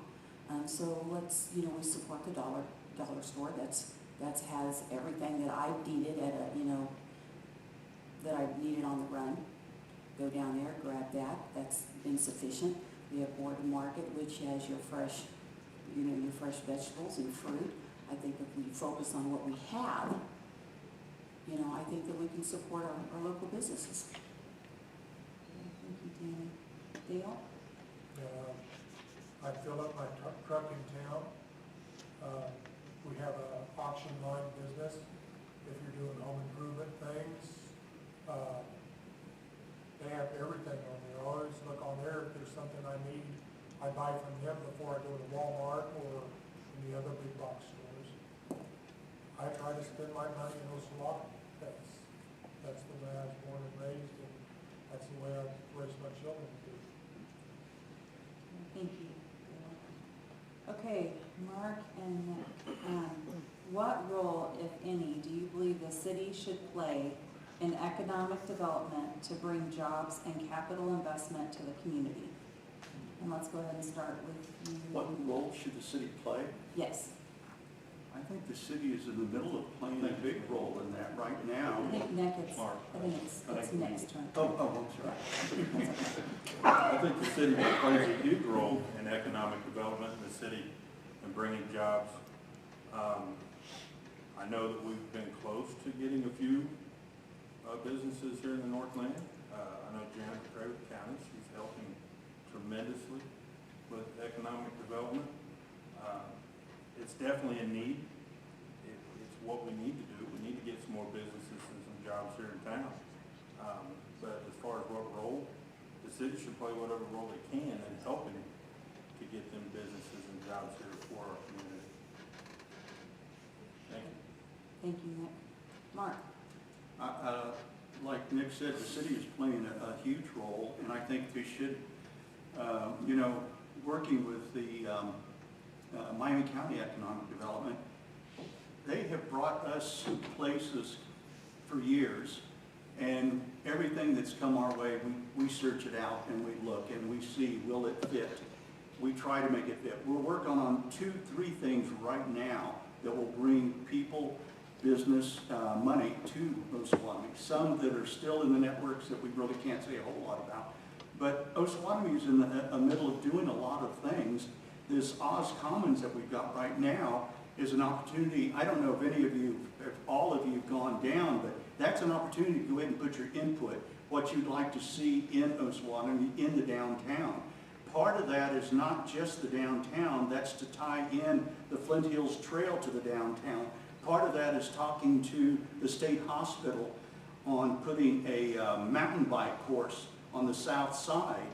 So let's, we support the dollar store. That has everything that I've needed at that I've needed on the run. Go down there, grab that. That's insufficient. We have Borden Market, which has your fresh, your fresh vegetables and fruit. I think if we focus on what we have, I think that we can support our local businesses. Thank you, Tammy. Dale? I fill up my truck in town. We have an auction line business. If you're doing home improvement things, they have everything on there. I always look on there if there's something I need. I buy from them before I go to Walmart or any other big box stores. I try to spend my money in Osawatomie. That's the way I was born and raised, and that's the way I raised my children too. Thank you. Okay, Mark and Nick, what role, if any, do you believe the city should play in economic development to bring jobs and capital investment to the community? And let's go ahead and start with you. What role should the city play? Yes. I think the city is in the middle of playing a big role in that right now. I think Nick, it's Nick's turn. I'm sorry. I think the city plays a huge role in economic development in the city and bringing jobs. I know that we've been close to getting a few businesses here in the Northland. I know Janet Travis County, she's helping tremendously with economic development. It's definitely a need. It's what we need to do. We need to get some more businesses and some jobs here in town. But as far as what role, the city should play whatever role they can in helping to get them businesses and jobs here for our community. Thank you. Thank you, Nick. Mark? Like Nick said, the city is playing a huge role, and I think they should, working with the Miami County Economic Development, they have brought us places for years, and everything that's come our way, we search it out and we look and we see, will it fit? We try to make it fit. We're working on 2-3 things right now that will bring people, business, money to Osawatomie. Some that are still in the networks that we really can't say a whole lot about. But Osawatomie is in the middle of doing a lot of things, this Oz Commons that we've got right now is an opportunity. I don't know if any of you, if all of you have gone down, but that's an opportunity to go ahead and put your input, what you'd like to see in Osawatomie, in the downtown. Part of that is not just the downtown, that's to tie in the Flint Hills Trail to the downtown. Part of that is talking to the state hospital on putting a mountain bike course on the south side.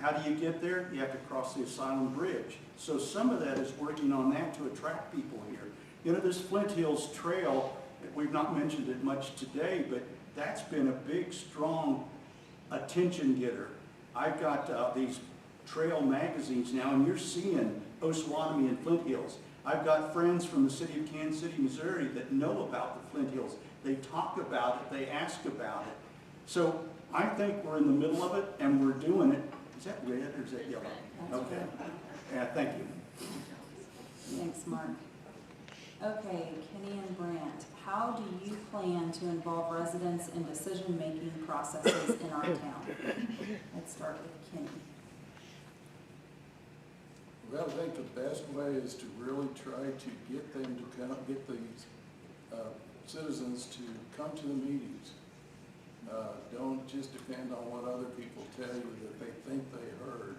How do you get there? You have to cross the Asylum Bridge. So some of that is working on that to attract people here. You know, this Flint Hills Trail, we've not mentioned it much today, but that's been a big, strong attention getter. I've got these trail magazines now, and you're seeing Osawatomie and Flint Hills. I've got friends from the city of Kansas City, Missouri that know about the Flint Hills. They talk about it, they ask about it. So I think we're in the middle of it, and we're doing it. Is that red or is that yellow? Okay. Yeah, thank you. Thanks, Mark. Okay, Kenny and Brandt, how do you plan to involve residents in decision-making processes in our town? Let's start with Kenny. Well, I think the best way is to really try to get them to come, get these citizens to come to the meetings. Don't just depend on what other people tell you that they think they heard.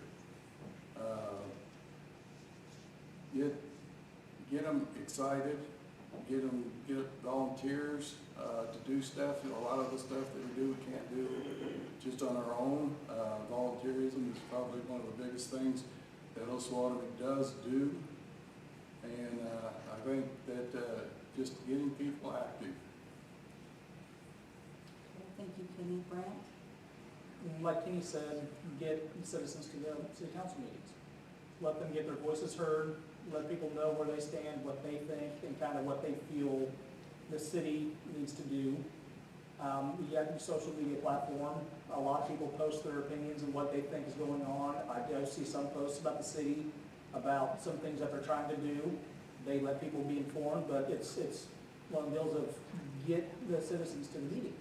Get them excited, get volunteers to do stuff. You know, a lot of the stuff that we do, we can't do just on our own. Volunteerism is probably one of the biggest things that Osawatomie does do. And I think that just getting people active. Thank you, Kenny. Brandt? Like Kenny said, get citizens to the city council meetings. Let them get their voices heard, let people know where they stand, what they think, and kind of what they feel the city needs to do. You have the social media platform. A lot of people post their opinions and what they think is going on. I do see some posts about the city, about some things that they're trying to do. They let people be informed, but it's one of the deals of get the citizens to the meetings.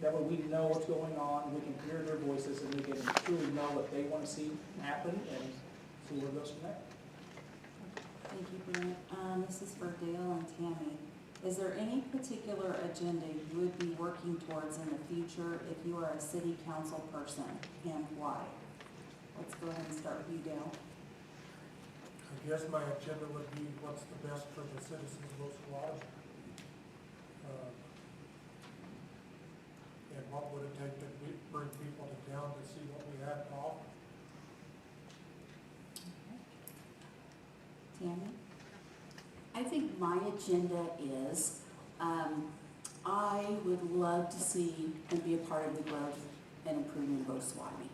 That way we know what's going on, we can hear their voices, and we can truly know what they want to see happen and see where it goes from there. Thank you, Brent. This is for Dale and Tammy. Is there any particular agenda you would be working towards in the future if you are a city council person, and why? Let's go ahead and start with you, Dale. I guess my agenda would be what's the best for the citizens of Osawatomie. And what would it take to bring people to town to see what we have to offer? Tammy? I think my agenda is, I would love to see and be a part of the growth and improvement of Osawatomie.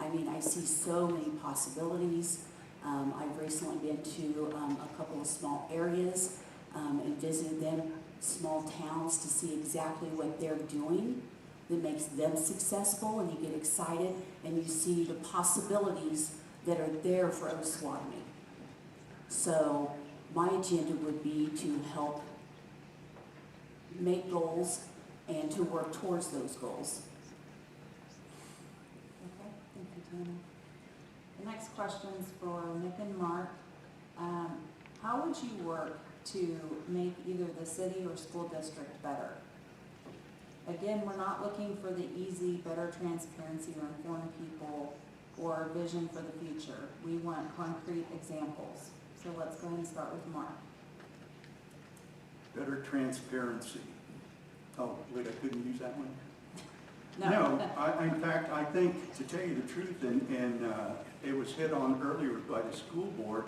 I mean, I see so many possibilities. I've recently been to a couple of small areas and visited them, small towns, to see exactly what they're doing that makes them successful, and you get excited and you see the possibilities that are there for Osawatomie. So my agenda would be to help make goals and to work towards those goals. Okay, thank you, Tammy. The next question's for Nick and Mark. How would you work to make either the city or school district better? Again, we're not looking for the easy, better transparency or inform people or vision for the future. We want concrete examples. So let's go ahead and start with Mark. Better transparency. Oh, wait, I couldn't use that one? No, in fact, I think, to tell you the truth, and it was hit on earlier by the school board,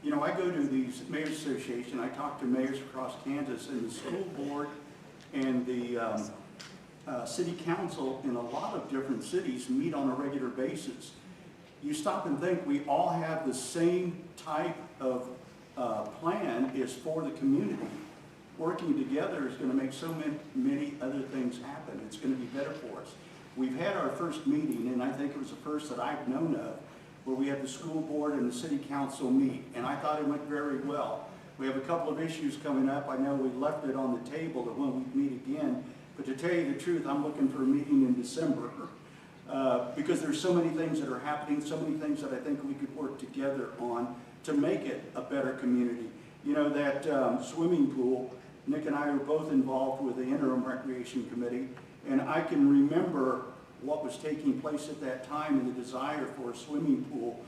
you know, I go to these Mayor's Association, I talk to mayors across Kansas, and the school board and the city council in a lot of different cities meet on a regular basis. You stop and think, we all have the same type of plan is for the community. Working together is going to make so many other things happen. It's going to be better for us. We've had our first meeting, and I think it was the first that I've known of, where we had the school board and the city council meet, and I thought it went very well. We have a couple of issues coming up. I know we left it on the table that when we meet again, but to tell you the truth, I'm looking for a meeting in December because there's so many things that are happening, so many things that I think we could work together on to make it a better community. You know, that swimming pool, Nick and I are both involved with the interim recreation committee, and I can remember what was taking place at that time and the desire for a swimming pool.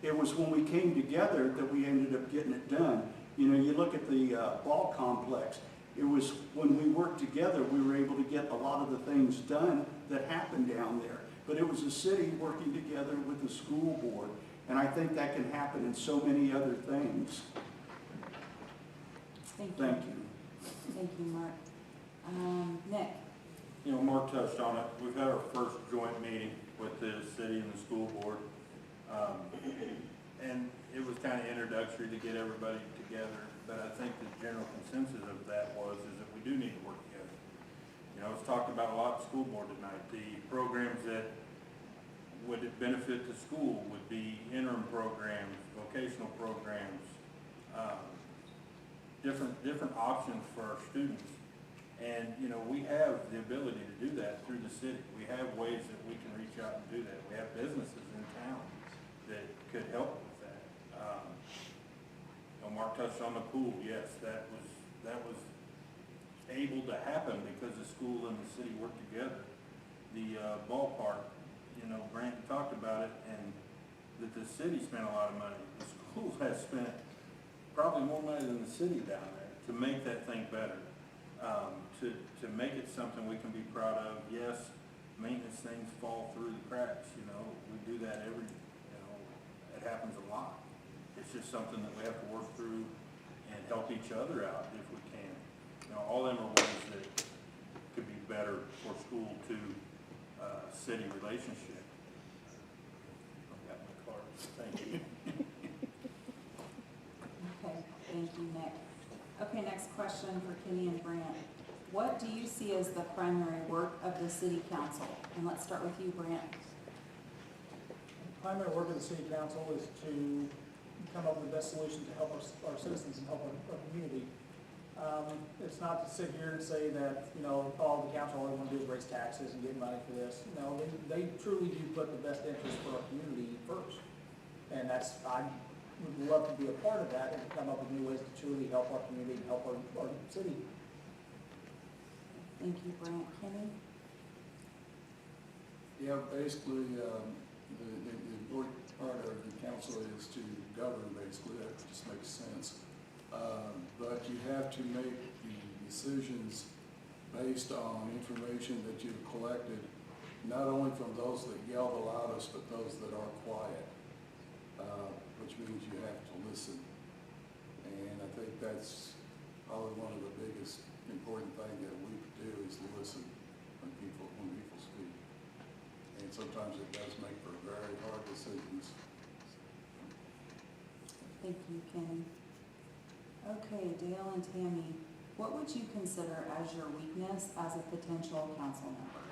It was when we came together that we ended up getting it done. You know, you look at the ball complex, it was when we worked together we were able to get a lot of the things done that happened down there. But it was the city working together with the school board, and I think that can happen in so many other things. Thank you. Thank you. Thank you, Mark. Nick? You know, Mark touched on it. We've had our first joint meeting with the city and the school board. And it was kind of introductory to get everybody together, but I think the general consensus of that is that we do need to work together. You know, it's talked about a lot at school board tonight. The programs that would benefit the school would be interim programs, vocational programs, different options for our students. And, you know, we have the ability to do that through the city. We have ways that we can reach out and do that. We have businesses in town that could help with that. You know, Mark touched on the pool. Yes, that was able to happen because the school and the city worked together. The ballpark, you know, Brandon talked about it, and that the city spent a lot of money. The school has spent probably more money than the city down there to make that thing better. To make it something we can be proud of. Yes, maintenance things fall through the cracks, you know, we do that it happens a lot. It's just something that we have to work through and help each other out if we can. You know, all them are ways that could be better for school to city relationship. I've got my cards, thank you. Okay, thank you, Nick. Okay, next question for Kenny and Brant. What do you see as the primary work of the city council? And let's start with you, Brant. The primary work of the city council is to come up with the best solution to help our citizens and help our community. It's not to sit here and say that, you know, all the council only want to do is raise taxes and get money for this. No, they truly do put the best interest for our community first. And I would love to be a part of that and come up with new ways to truly help our community and help our city. Thank you, Brant. Kenny? Yeah, basically, the important part of the council is to govern, basically. That just makes sense. But you have to make the decisions based on information that you've collected, not only from those that yell the loudest, but those that are quiet, which means you have to listen. And I think that's probably one of the biggest important things that we do is listen when people speak. And sometimes it does make for very hard decisions. Thank you, Kenny. Okay, Dale and Tammy, what would you consider as your weakness as a potential council member?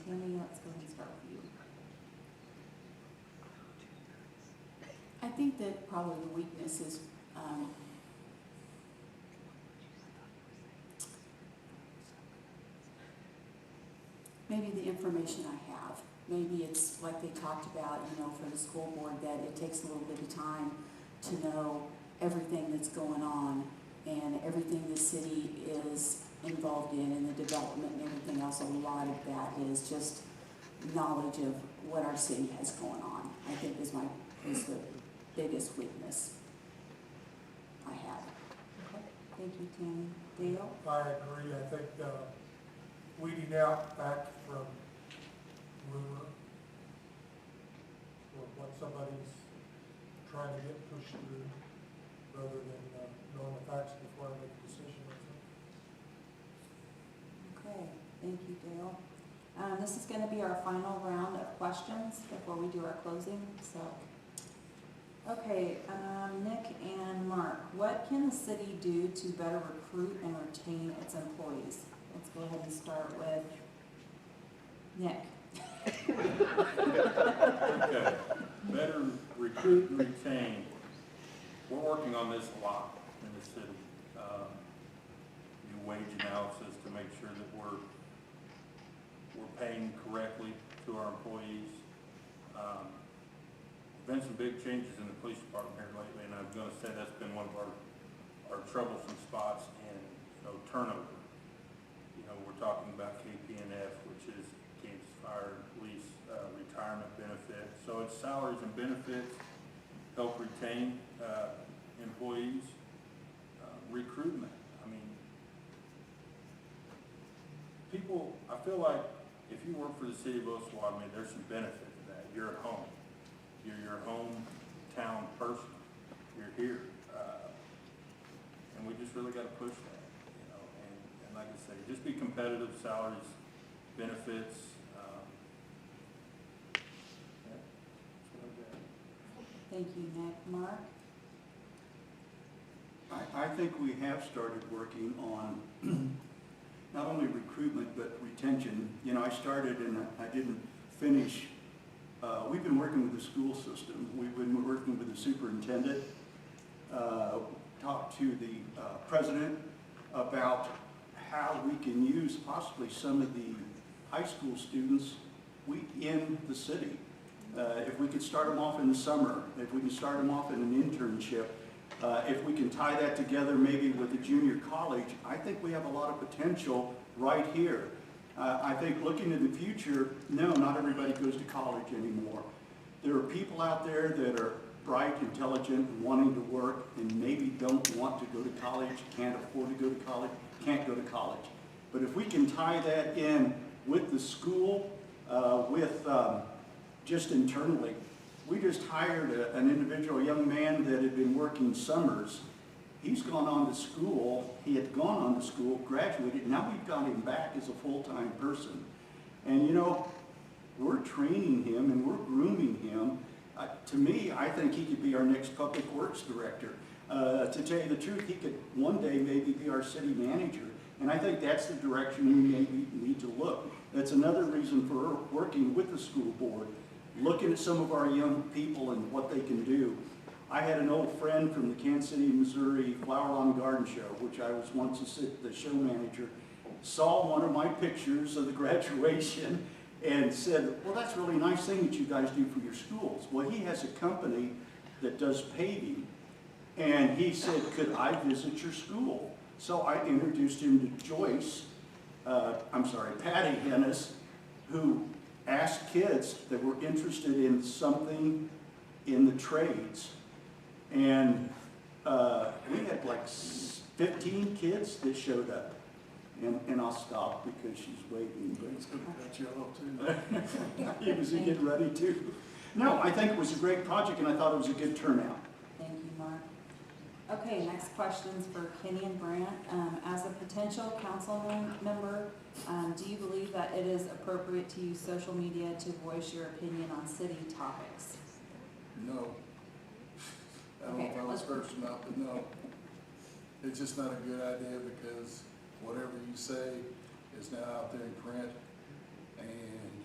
Tammy, let's go ahead and start with you. I think that probably the weakness is maybe the information I have. Maybe it's like they talked about, you know, for the school board, that it takes a little bit of time to know everything that's going on and everything the city is involved in the development and everything else. A lot of that is just knowledge of what our city has going on, I think is the biggest weakness I have. Okay. Thank you, Tammy. Dale? I agree. I think weeding out back from rumor or what somebody's trying to get pushed through rather than knowing the facts before I make a decision. Okay, thank you, Dale. This is going to be our final round of questions before we do our closing. So, okay, Nick and Mark, what can the city do to better recruit and retain its employees? Let's go ahead and start with Nick. Okay, better recruit and retain. We're working on this a lot in the city. Do wage analysis to make sure that we're we're paying correctly to our employees. Been some big changes in the police department here lately, and I'm going to say that's been one of our troublesome spots in, turnover. We're talking about KPNF, which is Kansas Fire and Police retirement benefit. So it's salaries and benefits, help retain employees, recruitment. I mean, people, I feel like if you work for the city of Osawatomie, there's some benefit to that. You're at home. You're your hometown person. You're here. And we just really got to push that, and like I say, just be competitive, salaries, benefits. Yeah, that's what I've got. Thank you, Nick. Mark? I think we have started working on not only recruitment, but retention. I started and I didn't finish. We've been working with the school system. We've been working with the superintendent, talked to the president about how we can use possibly some of the high school students in the city. If we could start them off in the summer, if we can start them off in an internship, if we can tie that together maybe with a junior college, I think we have a lot of potential right here. I think looking in the future, no, not everybody goes to college anymore. There are people out there that are bright, intelligent, and wanting to work, and maybe don't want to go to college, can't afford to go to college, can't go to college. But if we can tie that in with the school, just internally, we just hired an individual, a young man that had been working summers. He's gone on to school, he had gone on to school, graduated, now we've got him back as a full-time person. And we're training him and we're grooming him. To me, I think he could be our next public works director. To tell you the truth, he could one day maybe be our city manager. And I think that's the direction we maybe need to look. That's another reason for working with the school board, looking at some of our young people and what they can do. I had an old friend from the Kansas City, Missouri Flower Lawn Garden Show, which I was once the show manager, saw one of my pictures of the graduation and said, well, that's a really nice thing that you guys do for your schools. Well, he has a company that does paving, and he said, could I visit your school? So I introduced him to Patty Hennis, who asked kids that were interested in something in the trades. And we had like 15 kids that showed up. And I'll stop because she's waiting. It's going to cut you off too. He was getting ready too. No, I think it was a great project and I thought it was a good turnout. Thank you, Mark. Okay, next question's for Kenny and Brant. As a potential council member, do you believe that it is appropriate to use social media to voice your opinion on city topics? No. I don't know if I was first or not, but no. It's just not a good idea because whatever you say is now out there in print and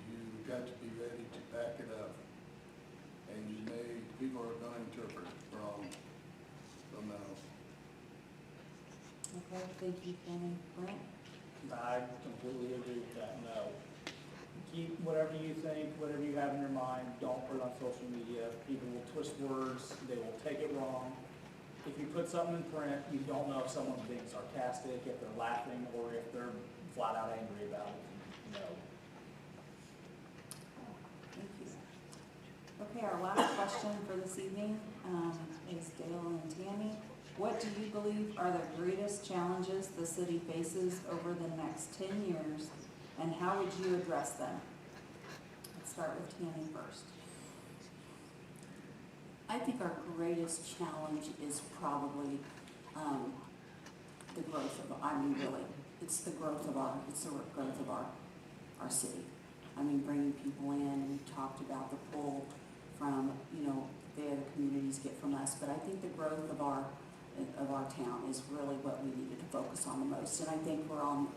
you've got to be ready to back it up. And people are going to interpret it wrong. So no. Okay, thank you, Kenny. Brant? I completely agree with that, no. Keep whatever you think, whatever you have in your mind, don't put it on social media. People will twist words, they will take it wrong. If you put something in print, you don't know if someone's being sarcastic, if they're laughing, or if they're flat out angry about it. No. Thank you. Okay, our last question for this evening is Dale and Tammy. What do you believe are the greatest challenges the city faces over the next 10 years, and how would you address them? Let's start with Tammy first. I think our greatest challenge is probably the growth of, it's the growth of our city. I mean, bringing people in, and we've talked about the pull from, the other communities get from us, but I think the growth of our town is really what we needed to focus on the most, and I think we're on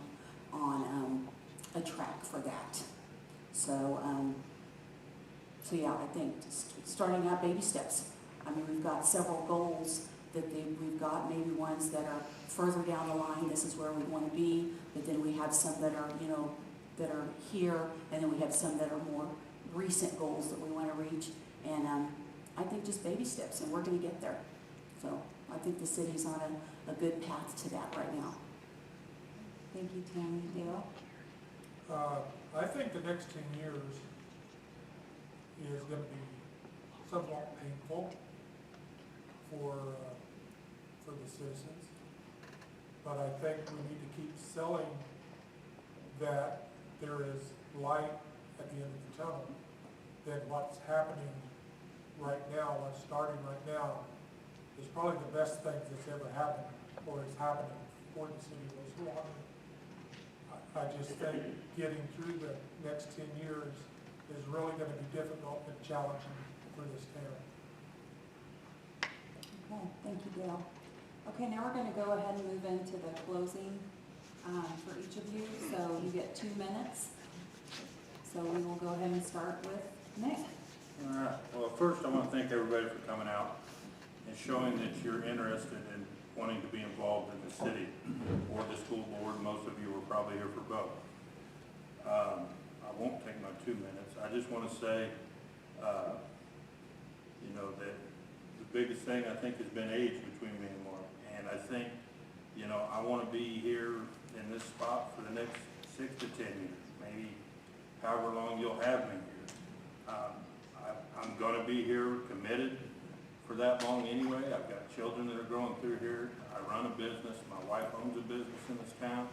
a track for that. So yeah, I think starting out baby steps. I mean, we've got several goals that we've got, maybe ones that are further down the line, this is where we want to be, but then we have some that are, that are here, and then we have some that are more recent goals that we want to reach. And I think just baby steps, and we're going to get there. So I think the city's on a good path to that right now. Thank you, Tammy. Dale? I think the next 10 years is going to be somewhat painful for the citizens. But I think we need to keep selling that there is light at the end of the tunnel, that what's happening right now, what's starting right now, is probably the best thing that's ever happened or is happening for the city of Osawatomie. I just think getting through the next 10 years is really going to be difficult and challenging for this town. Okay, thank you, Dale. Okay, now we're going to go ahead and move into the closing for each of you. So you get 2 minutes. So we will go ahead and start with Nick. All right. Well, first I want to thank everybody for coming out and showing that you're interested in wanting to be involved in the city or the school board. Most of you were probably here for both. I won't take my 2 minutes. I just want to say, you know, that the biggest thing I think has been age between me and Mark. And I think, you know, I want to be here in this spot for the next 6 to 10 years, maybe however long you'll have me here. I'm going to be here committed for that long anyway. I've got children that are growing through here. I run a business. My wife owns a business in this town.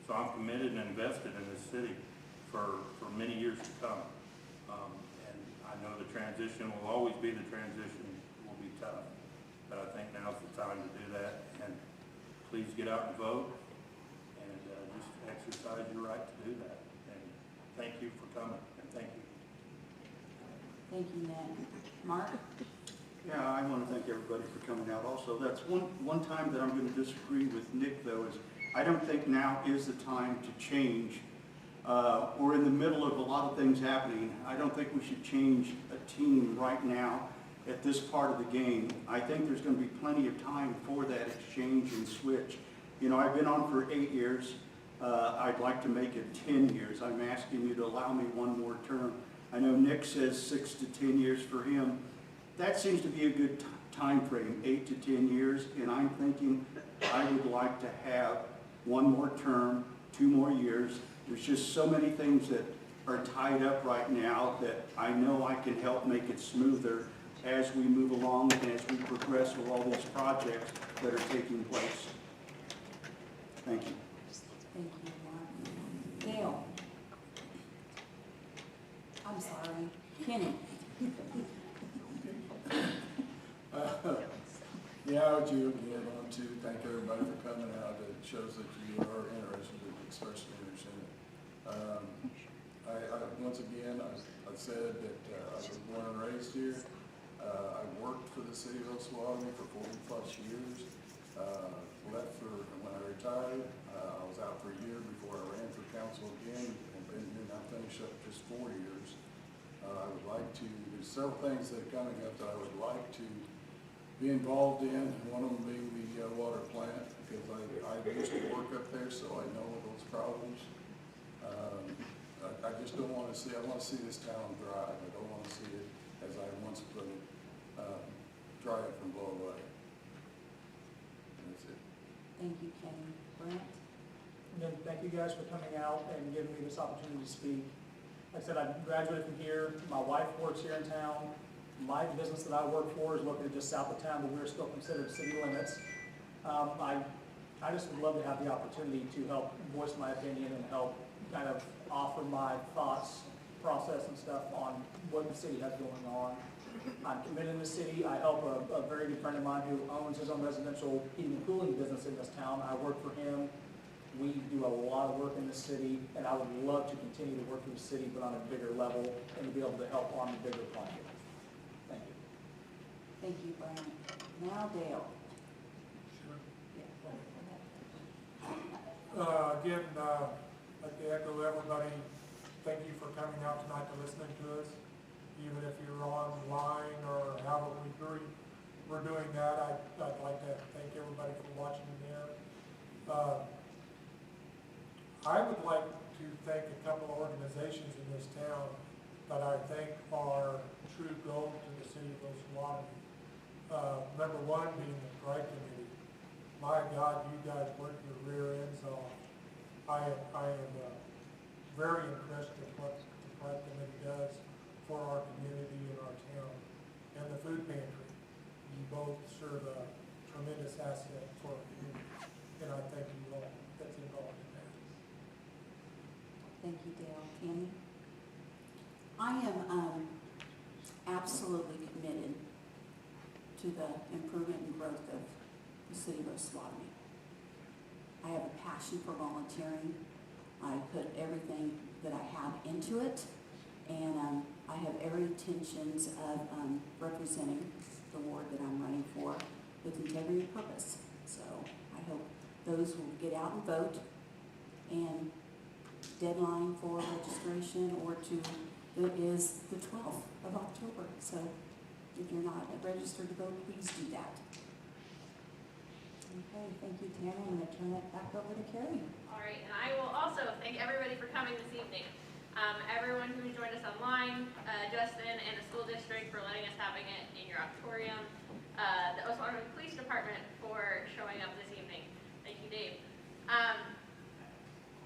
So I'm committed and invested in this city for many years to come. And I know the transition will always be the transition, will be tough. But I think now's the time to do that. And please get out and vote and just exercise your right to do that. And thank you for coming, and thank you. Thank you, Nick. Mark? Yeah, I want to thank everybody for coming out also. That's one time that I'm going to disagree with Nick, though, is I don't think now is the time to change. We're in the middle of a lot of things happening. I don't think we should change a team right now at this part of the game. I think there's going to be plenty of time for that exchange and switch. You know, I've been on for 8 years. I'd like to make it 10 years. I'm asking you to allow me one more term. I know Nick says 6 to 10 years for him. That seems to be a good time frame, 8 to 10 years, and I'm thinking I would like to have one more term, 2 more years. There's just so many things that are tied up right now that I know I can help make it smoother as we move along and as we progress with all these projects that are taking place. Thank you. Thank you, Mark. Dale? I'm sorry. Kenny? Yeah, I would you again want to thank everybody for coming out. It shows that you are interested in expressing interest in it. Once again, I said that I was born and raised here. I worked for the city of Osawatomie for 40 plus years. Left when I retired. I was out for a year before I ran for council again, and been here now finished up just 4 years. I would like to, there's several things that are coming up that I would like to be involved in, one of them being the water plant, because I used to work up there, so I know those problems. I just don't want to see, I want to see this town dry. I don't want to see it, as I once put it, dry up and blow away. And that's it. Thank you, Kenny. Brent? Again, thank you guys for coming out and giving me this opportunity to speak. Like I said, I graduated from here. My wife works here in town. My business that I work for is located just south of town, but we're still considered city limits. I just would love to have the opportunity to help voice my opinion and help kind of offer my thoughts, process and stuff on what the city has going on. I'm committed in the city. I help a very good friend of mine who owns his own residential heating and cooling business in this town. I work for him. We do a lot of work in the city, and I would love to continue to work in the city, but on a bigger level, and to be able to help on the bigger project. Thank you. Thank you, Brent. Now Dale. Again, I'd like to echo everybody. Thank you for coming out tonight to listening to us. Even if you're online or however we're doing that, I'd like to thank everybody for watching there. I would like true gold to the city of Osawatomie. Number one being the Pride Committee. My God, you guys work your rear ends off. I am very impressed with what the Pride Committee does for our community and our town. And the food pantry. You both serve a tremendous asset for our community. And I thank you all that's involved in that. Thank you, Dale. Tammy? I am absolutely committed to the improvement and growth of the city of Osawatomie. I have a passion for volunteering. I put everything that I have into it, and I have every intentions of representing the ward that I'm running for with integrity and purpose. So I hope those will get out and vote, and deadline for registration is the 12th of October. So if you're not registered to vote, please do that. Okay, thank you, Tammy. I'm going to turn it back over to Carrie. All right, and I will also thank everybody for coming this evening. Everyone who joined us online, Justin and the school district for letting us having it in your auditorium, the Osawatomie Police Department for showing up this evening. Thank you, Dave.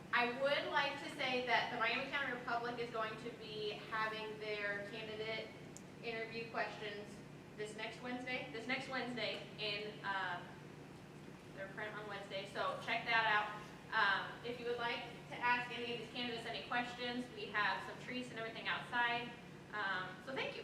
I would like to say that the Miami County Republic is going to be having their candidate interview questions this next Wednesday in their print on Wednesday, so check that out. If you would like to ask any of these candidates any questions, we have some treats and everything outside. So thank you.